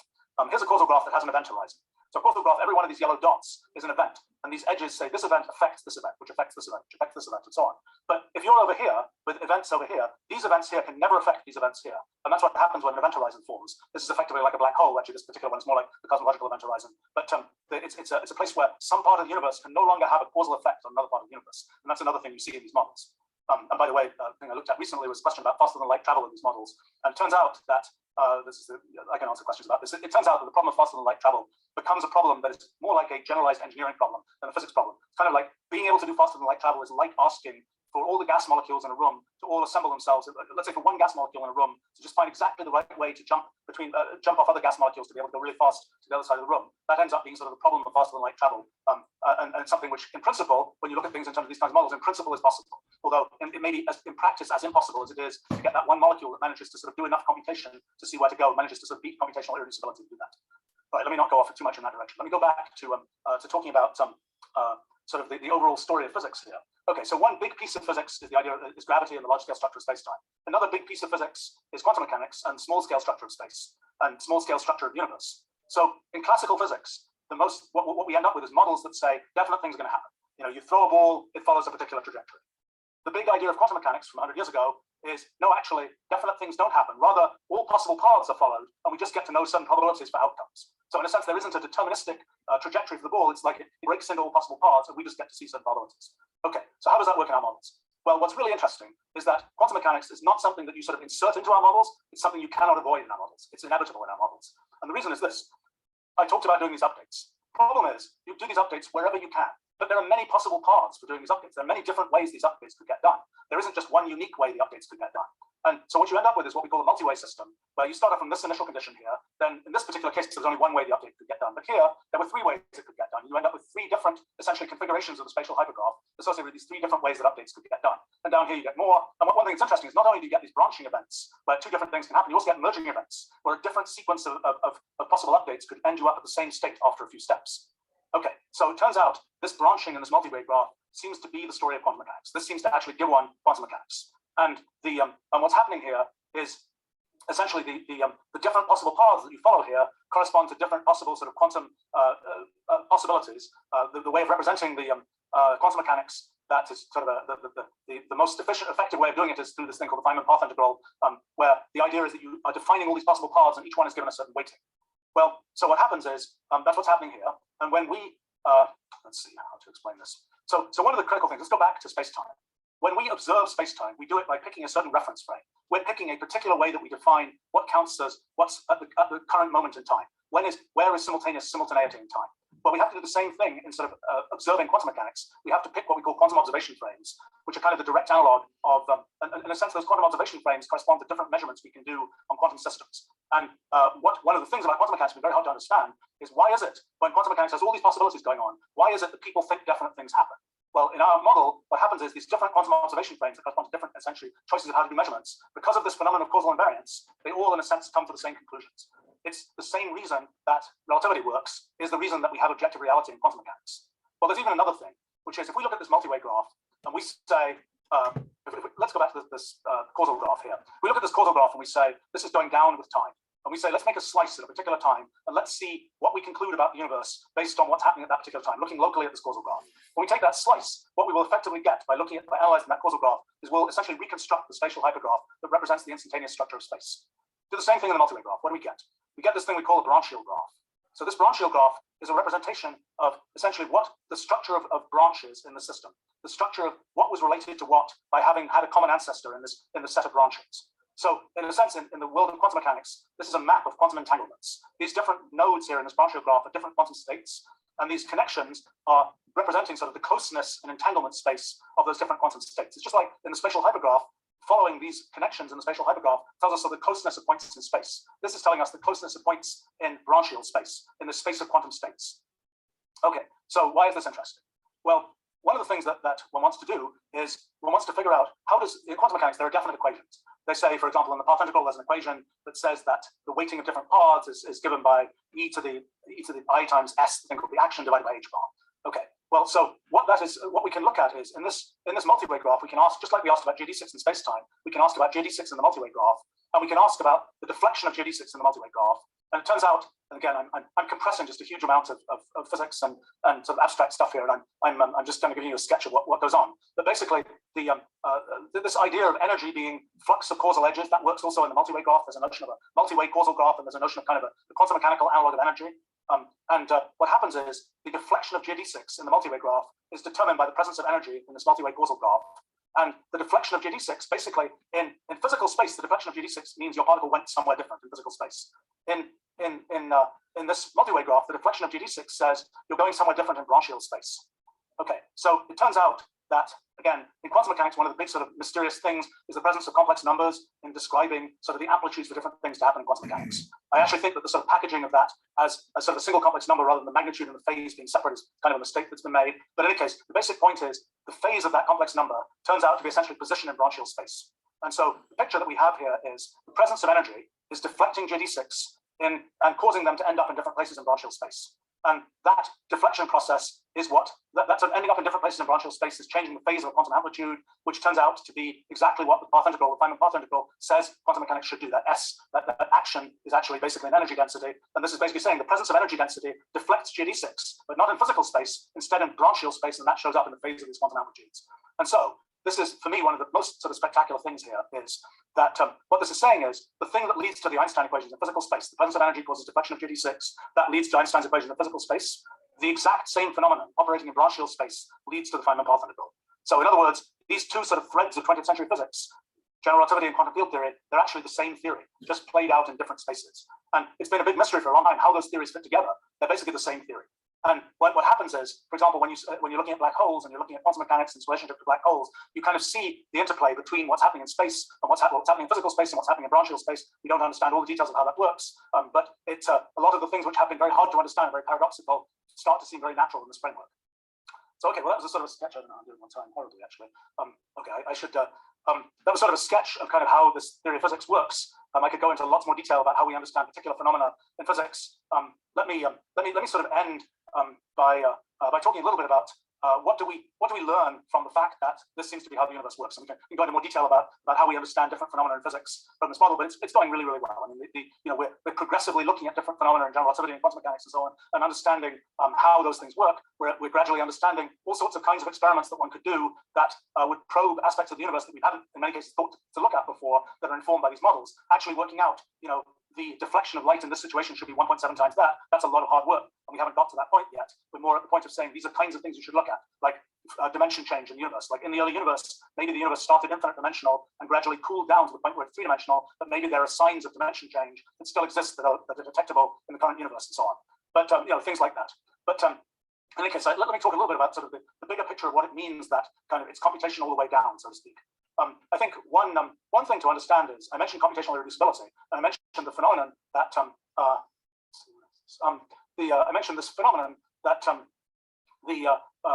Here's a causal graph that has an event horizon. So a causal graph, every one of these yellow dots is an event, and these edges say this event affects this event, which affects this event, which affects this event, and so on. But if you're over here with events over here, these events here can never affect these events here, and that's what happens when an event horizon forms. This is effectively like a black hole. Actually, this particular one is more like the cosmological event horizon. But it's a place where some part of the universe can no longer have a causal effect on another part of the universe, and that's another thing you see in these models. And by the way, the thing I looked at recently was a question about faster than light travel in these models, and it turns out that I can answer questions about this. It turns out that the problem of faster than light travel becomes a problem that is more like a generalized engineering problem than a physics problem. It's kind of like being able to do faster than light travel is like asking for all the gas molecules in a room to all assemble themselves. Let's say for one gas molecule in a room to just find exactly the right way to jump off other gas molecules to be able to go really fast to the other side of the room. That ends up being sort of the problem of faster than light travel, and something which, in principle, when you look at things in terms of these kinds of models, in principle is possible. Although it may be in practice as impossible as it is to get that one molecule that manages to sort of do enough computation to see where to go, manages to sort of beat computational irreducibility to do that. All right, let me not go off too much in that direction. Let me go back to talking about sort of the overall story of physics here. Okay, so one big piece of physics is the idea is gravity and the large-scale structure of space-time. Another big piece of physics is quantum mechanics and small-scale structure of space and small-scale structure of the universe. So in classical physics, what we end up with is models that say definite things are going to happen. You know, you throw a ball, it follows a particular trajectory. The big idea of quantum mechanics from 100 years ago is, no, actually, definite things don't happen. Rather, all possible paths are followed, and we just get to know certain probabilities for outcomes. So in a sense, there isn't a deterministic trajectory for the ball. It's like it breaks into all possible paths, and we just get to see certain probabilities. Okay, so how does that work in our models? Well, what's really interesting is that quantum mechanics is not something that you sort of insert into our models. It's something you cannot avoid in our models. It's inevitable in our models. And the reason is this. I talked about doing these updates. Problem is, you do these updates wherever you can. But there are many possible paths for doing these updates. There are many different ways these updates could get done. There isn't just one unique way the updates could get done. And so what you end up with is what we call a multi-way system, where you start off from this initial condition here. Then in this particular case, there's only one way the update could get done. But here, there were 3 ways it could get done. You end up with 3 different, essentially, configurations of the spatial hypergraph associated with these 3 different ways that updates could get done. And down here, you get more. And one thing that's interesting is not only do you get these branching events, where 2 different things can happen, you also get merging events, where a different sequence of possible updates could end you up at the same state after a few steps. Okay, so it turns out this branching in this multi-way graph seems to be the story of quantum mechanics. This seems to actually give one quantum mechanics. And what's happening here is essentially the different possible paths that you follow here correspond to different possible sort of quantum possibilities. The way of representing the quantum mechanics that is sort of the most efficient, effective way of doing it is through this thing called the Feynman path integral, where the idea is that you are defining all these possible paths and each one is given a certain weighting. Well, so what happens is that's what's happening here. And when we let's see how to explain this. So one of the critical things. Let's go back to space-time. When we observe space-time, we do it by picking a certain reference frame. We're picking a particular way that we define what counts as what's at the current moment in time. Where is simultaneity in time? Well, we have to do the same thing in sort of observing quantum mechanics. We have to pick what we call quantum observation frames, which are kind of the direct analog of, in a sense, those quantum observation frames correspond to different measurements we can do on quantum systems. And one of the things about quantum mechanics that's very hard to understand is why is it, when quantum mechanics has all these possibilities going on, why is it that people think definite things happen? Well, in our model, what happens is these different quantum observation frames that correspond to different, essentially, choices of how to do measurements. Because of this phenomenon of causal invariance, they all, in a sense, come to the same conclusions. It's the same reason that relativity works is the reason that we have objective reality in quantum mechanics. Well, there's even another thing, which is if we look at this multi-way graph and we say, let's go back to this causal graph here. We look at this causal graph and we say, this is going down with time. And we say, let's make a slice at a particular time and let's see what we conclude about the universe based on what's happening at that particular time, looking locally at this causal graph. When we take that slice, what we will effectively get by analyzing that causal graph is we'll essentially reconstruct the spatial hypergraph that represents the instantaneous structure of space. Do the same thing in the multi-way graph. What do we get? We get this thing we call a branchial graph. So this branchial graph is a representation of essentially what the structure of branches in the system, the structure of what was related to what by having had a common ancestor in the set of branches. So in a sense, in the world of quantum mechanics, this is a map of quantum entanglements. These different nodes here in this branchial graph are different quantum states, and these connections are representing sort of the closeness and entanglement space of those different quantum states. It's just like in the spatial hypergraph, following these connections in the spatial hypergraph tells us the closeness of points in space. This is telling us the closeness of points in branchial space, in the space of quantum states. Okay, so why is this interesting? Well, one of the things that one wants to do is one wants to figure out how does, in quantum mechanics, there are definite equations. They say, for example, in the path integral, there's an equation that says that the weighting of different paths is given by e to the I times s, the thing called the action divided by h bar. Okay, well, so what we can look at is in this multi-way graph, we can ask, just like we asked about GD6 in space-time, we can ask about GD6 in the multi-way graph, and we can ask about the deflection of GD6 in the multi-way graph. And it turns out, and again, I'm compressing just a huge amount of physics and sort of abstract stuff here, and I'm just going to give you a sketch of what goes on. But basically, this idea of energy being flux of causal edges, that works also in the multi-way graph. There's a notion of a multi-way causal graph, and there's a notion of kind of the quantum mechanical analog of energy. What happens is the deflection of GD6 in the multi-way graph is determined by the presence of energy in this multi-way causal graph. And the deflection of GD6, basically, in physical space, the deflection of GD6 means your particle went somewhere different in physical space. In this multi-way graph, the deflection of GD6 says you're going somewhere different in branchial space. Okay, so it turns out that, again, in quantum mechanics, one of the big sort of mysterious things is the presence of complex numbers in describing sort of the amplitudes for different things to happen in quantum mechanics. I actually think that the sort of packaging of that as a sort of a single complex number rather than the magnitude and the phase being separate is kind of a mistake that's been made. But in any case, the basic point is the phase of that complex number turns out to be essentially position in branchial space. And so the picture that we have here is the presence of energy is deflecting GD6 and causing them to end up in different places in branchial space. And that deflection process is that's ending up in different places in branchial space is changing the phase of a quantum amplitude, which turns out to be exactly what the path integral, the Feynman path integral, says quantum mechanics should do. That S, that action is actually basically an energy density. And this is basically saying the presence of energy density deflects GD6, but not in physical space, instead in branchial space, and that shows up in the phase of these quantum amplitudes. And so this is, for me, one of the most sort of spectacular things here is that what this is saying is the thing that leads to the Einstein equations in physical space, the presence of energy causes deflection of GD6, that leads to Einstein's equation in physical space. The exact same phenomenon operating in branchial space leads to the Feynman path integral. So in other words, these two sort of threads of 20th century physics, general relativity and quantum field theory, they're actually the same theory, just played out in different spaces. And it's been a big mystery for a long time how those theories fit together. They're basically the same theory. And what happens is, for example, when you're looking at black holes and you're looking at quantum mechanics and its relationship to black holes, you kind of see the interplay between what's happening in space and what's happening in physical space and what's happening in branchial space. We don't understand all the details of how that works, but it's a lot of the things which have been very hard to understand, very paradoxical, start to seem very natural in this framework. So, okay, well, that was a sort of a sketch. I don't know, I'm doing one time horribly, actually. Okay, I should, that was sort of a sketch of kind of how this theory of physics works. I could go into lots more detail about how we understand particular phenomena in physics. Let me sort of end by talking a little bit about what do we learn from the fact that this seems to be how the universe works. And we can go into more detail about how we understand different phenomena in physics from this model, but it's going really, really well. I mean, we're progressively looking at different phenomena in general relativity and quantum mechanics and so on, and understanding how those things work. We're gradually understanding all sorts of kinds of experiments that one could do that would probe aspects of the universe that we haven't, in many cases, thought to look at before, that are informed by these models. Actually working out, the deflection of light in this situation should be 1.7 times that. That's a lot of hard work, and we haven't got to that point yet. We're more at the point of saying these are kinds of things you should look at, like dimension change in the universe. Like in the early universe, maybe the universe started infinite dimensional and gradually cooled down to the point where it's three-dimensional, but maybe there are signs of dimension change that still exist that are detectable in the current universe and so on. But things like that. But in any case, let me talk a little bit about sort of the bigger picture of what it means that kind of it's computation all the way down, so to speak. I think one thing to understand is I mentioned computational irreducibility, and I mentioned the phenomenon that I mentioned this phenomenon that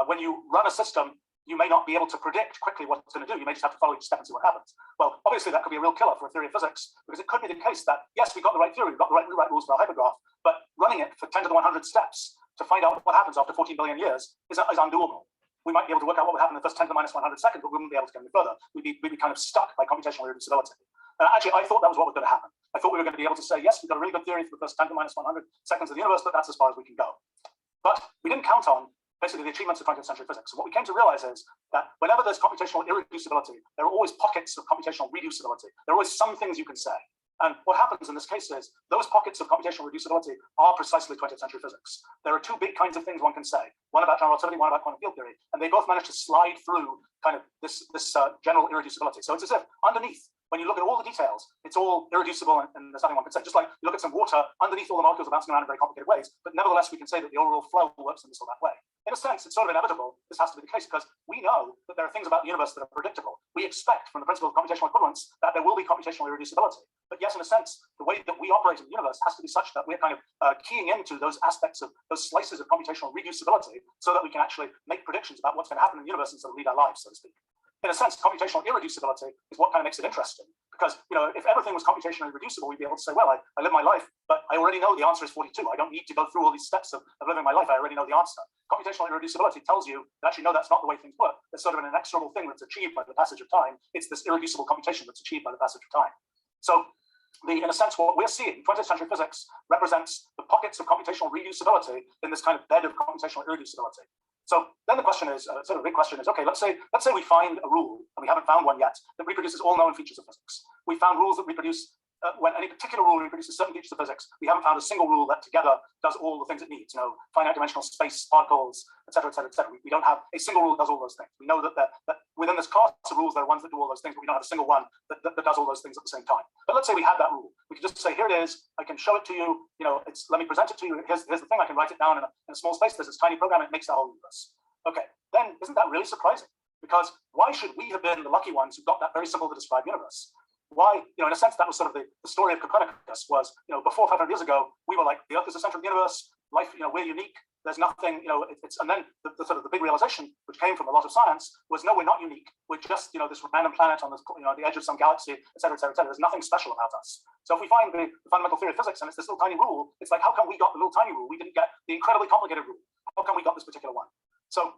when you run a system, you may not be able to predict quickly what it's going to do. You may just have to follow each step and see what happens. Well, obviously that could be a real killer for a theory of physics, because it could be the case that yes, we got the right theory, we got the right rules for our hypergraph, but running it for 10 to the 100 steps to find out what happens after 14 billion years is undoable. We might be able to work out what would happen in the first 10 to the minus 100 seconds, but we wouldn't be able to go any further. We'd be kind of stuck by computational irreducibility. Actually, I thought that was what was going to happen. I thought we were going to be able to say, yes, we've got a really good theory for the first 10 to the minus 100 seconds of the universe, but that's as far as we can go. But we didn't count on basically the achievements of 20th century physics. So what we came to realize is that whenever there's computational irreducibility, there are always pockets of computational reducibility. There are always some things you can say. And what happens in this case is those pockets of computational reducibility are precisely 20th century physics. There are two big kinds of things one can say, one about general relativity, one about quantum field theory, and they both manage to slide through kind of this general irreducibility. So it's as if underneath, when you look at all the details, it's all irreducible and there's nothing one can say. Just like you look at some water, underneath all the molecules are bouncing around in very complicated ways, but nevertheless we can say that the overall flow works in this or that way. In a sense, it's sort of inevitable this has to be the case because we know that there are things about the universe that are predictable. We expect from the principle of computational equivalence that there will be computational irreducibility. But yes, in a sense, the way that we operate in the universe has to be such that we're kind of keying into those aspects of those slices of computational reducibility so that we can actually make predictions about what's going to happen in the universe and sort of lead our lives, so to speak. In a sense, computational irreducibility is what kind of makes it interesting. Because if everything was computationally reducible, we'd be able to say, well, I live my life, but I already know the answer is 42. I don't need to go through all these steps of living my life. I already know the answer. Computational irreducibility tells you that actually, no, that's not the way things work. There's sort of an inexorable thing that's achieved by the passage of time. It's this irreducible computation that's achieved by the passage of time. So in a sense, what we're seeing, 20th century physics represents the pockets of computational reducibility in this kind of bed of computational irreducibility. So then the question is, sort of the big question is, okay, let's say we find a rule, and we haven't found one yet, that reproduces all known features of physics. We found rules that reproduce, when any particular rule reproduces certain features of physics, we haven't found a single rule that together does all the things it needs, finite dimensional space, particles, et cetera, et cetera, et cetera. We don't have a single rule that does all those things. We know that within this class of rules, there are ones that do all those things, but we don't have a single one that does all those things at the same time. But let's say we had that rule. We could just say, here it is. I can show it to you. Let me present it to you. Here's the thing. I can write it down in a small space. There's this tiny program. It makes the whole universe. Okay, then isn't that really surprising? Because why should we have been the lucky ones who got that very simple to describe universe? Why, in a sense, that was sort of the story of Copernicus was, before 500 years ago, we were like, the Earth is the center of the universe, life, we're unique, there's nothing, and then the sort of the big realization, which came from a lot of science, was no, we're not unique. We're just, this random planet on this, the edge of some galaxy, et cetera, et cetera, et cetera. There's nothing special about us. So if we find the fundamental theory of physics and it's this little tiny rule, it's like, how come we got the little tiny rule? We didn't get the incredibly complicated rule. How come we got this particular one? So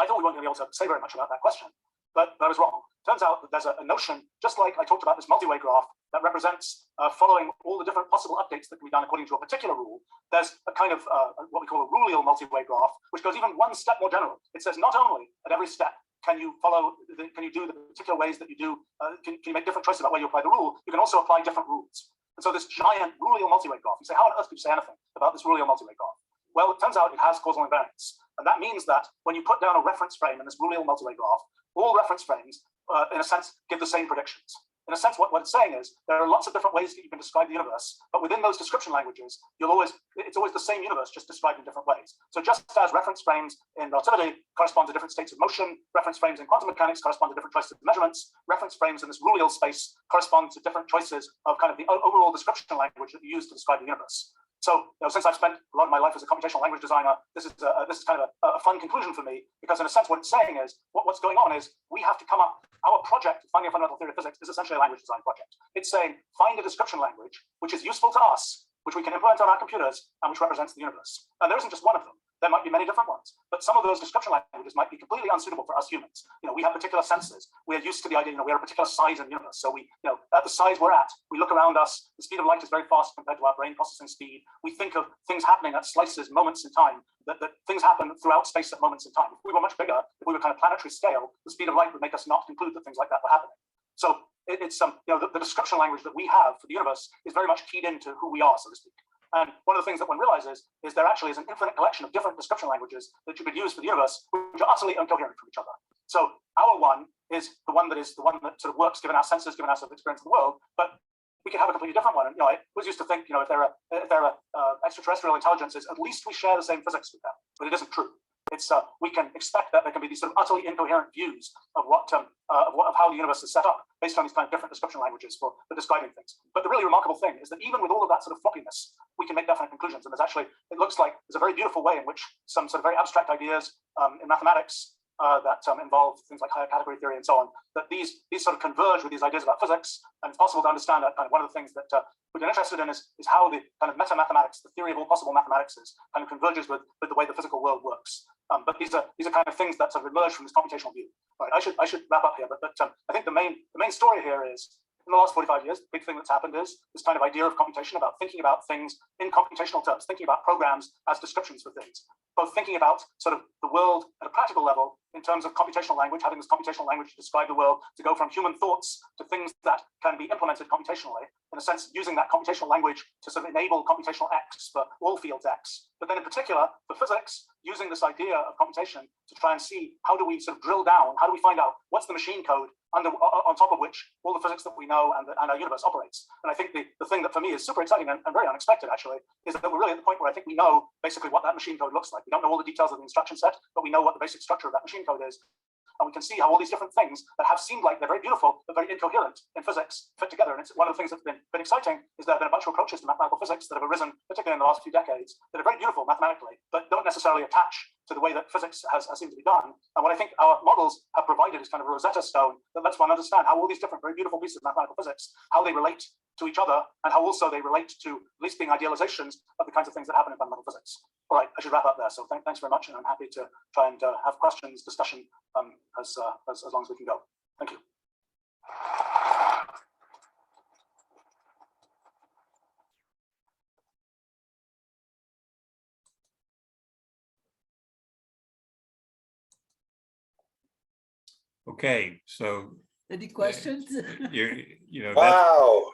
I thought we weren't going to be able to say very much about that question, but I was wrong. Turns out that there's a notion, just like I talked about this multi-way graph that represents following all the different possible updates that can be done according to a particular rule. There's a kind of what we call a rulial multi-way graph, which goes even one step more general. It says not only at every step can you do the particular ways that you do, can you make different choices about where you apply the rule, you can also apply different rules. And so this giant rulial multi-way graph, you say, how on earth could you say anything about this rulial multi-way graph? Well, it turns out it has causal invariance. And that means that when you put down a reference frame in this rulial multi-way graph, all reference frames, in a sense, give the same predictions. In a sense, what it's saying is there are lots of different ways that you can describe the universe, but within those description languages, it's always the same universe, just described in different ways. So just as reference frames in relativity correspond to different states of motion, reference frames in quantum mechanics correspond to different choices of measurements, reference frames in this rule space correspond to different choices of kind of the overall description language that you use to describe the universe. So, since I've spent a lot of my life as a computational language designer, this is kind of a fun conclusion for me, because in a sense, what it's saying is, what's going on is we have to come up, our project, Finding a Fundamental Theory of Physics, is essentially a language design project. It's saying, find a description language which is useful to us, which we can implement on our computers, and which represents the universe. And there isn't just one of them. There might be many different ones, but some of those description languages might be completely unsuitable for us humans. We have particular senses. We're used to the idea, we're a particular size in the universe. So we, at the size we're at, we look around us, the speed of light is very fast compared to our brain processing speed. We think of things happening at slices, moments in time, that things happen throughout space at moments in time. If we were much bigger, if we were kind of planetary scale, the speed of light would make us not conclude that things like that were happening. So it's the description language that we have for the universe is very much keyed into who we are, so to speak. And one of the things that one realizes is there actually is an infinite collection of different description languages that you could use for the universe, which are utterly incoherent from each other. So our one is the one that sort of works given our senses, given our sort of experience of the world, but we could have a completely different one. And I was used to think, if there are extraterrestrial intelligences, at least we share the same physics with them, but it isn't true. It's we can expect that there can be these sort of utterly incoherent views of how the universe is set up based on these kind of different description languages for describing things. But the really remarkable thing is that even with all of that sort of floppiness, we can make definite conclusions. And it looks like there's a very beautiful way in which some sort of very abstract ideas in mathematics that involve things like higher category theory and so on, that these sort of converge with these ideas about physics. And it's possible to understand that kind of one of the things that we've been interested in is how the kind of meta-mathematics, the theory of all possible mathematics, kind of converges with the way the physical world works. But these are kind of things that sort of emerge from this computational view. All right, I should wrap up here, but I think the main story here is, in the last 45 years, the big thing that's happened is this kind of idea of computation, about thinking about things in computational terms, thinking about programs as descriptions for things, both thinking about sort of the world at a practical level in terms of computational language, having this computational language to describe the world, to go from human thoughts to things that can be implemented computationally, in a sense, using that computational language to sort of enable computational X for all fields X. But then in particular, for physics, using this idea of computation to try and see how do we sort of drill down, how do we find out what's the machine code on top of which all the physics that we know and our universe operates. And I think the thing that for me is super exciting and very unexpected actually is that we're really at the point where I think we know basically what that machine code looks like. We don't know all the details of the instruction set, but we know what the basic structure of that machine code is. And we can see how all these different things that have seemed like they're very beautiful, but very incoherent in physics fit together. And it's one of the things that's been exciting is there have been a bunch of approaches to mathematical physics that have arisen, particularly in the last few decades, that are very beautiful mathematically, but don't necessarily attach to the way that physics has seemed to be done. And what I think our models have provided is kind of a Rosetta Stone that lets one understand how all these different very beautiful pieces of mathematical physics, how they relate to each other, and how also they relate to at least being idealizations of the kinds of things that happen in fundamental physics. All right, I should wrap up there. So thanks very much, and I'm happy to try and have questions, discussion as long as we can go. Thank you. Okay, so any questions? Wow.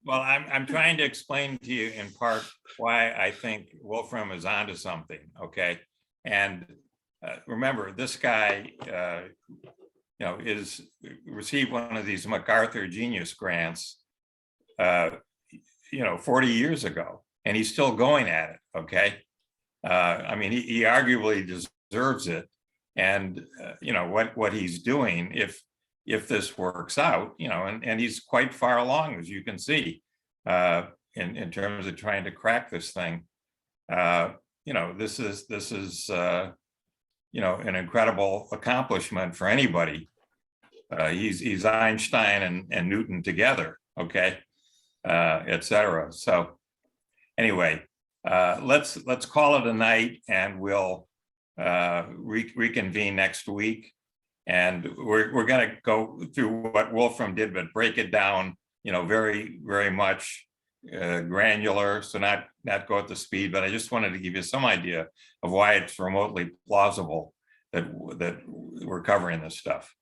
Well, I'm trying to explain to you in part why I think Wolfram is onto something. Okay, and remember, this guy, is received one of these MacArthur Genius Grants, 40 years ago, and he's still going at it. Okay, I mean, he arguably deserves it, and what he's doing, if this works out, and he's quite far along, as you can see, in terms of trying to crack this thing. This is an incredible accomplishment for anybody. He's Einstein and Newton together, okay, etc. So anyway, let's call it a night, and we'll reconvene next week. And we're going to go through what Wolfram did, but break it down, very, very much granular. So not go at the speed, but I just wanted to give you some idea of why it's remotely plausible that we're covering this stuff.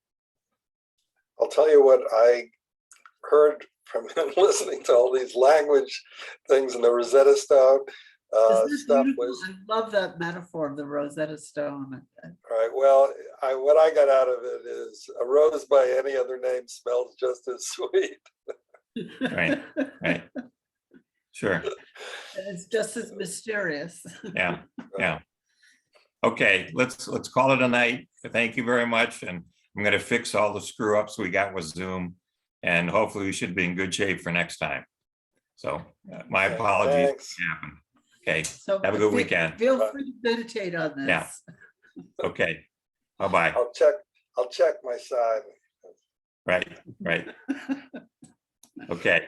I'll tell you what I heard from listening to all these language things and the Rosetta Stone. Isn't it stuff beautiful? was, I love that metaphor of the Rosetta Stone. right, well, what I got out of it is a rose by any other name smells just as sweet. Right. Right. Sure. It's just as mysterious. Yeah. Yeah. Okay, let's call it a night. Thank you very much. And I'm going to fix all the screw ups we got with Zoom, and hopefully we should be in good shape for next time. So my Okay, apologies. thanks. Happened. Okay. So Have a good fe- weekend. Feel free to meditate on this. Yeah. Okay. Bye-bye. I'll check my sign. Right. Right. Okay.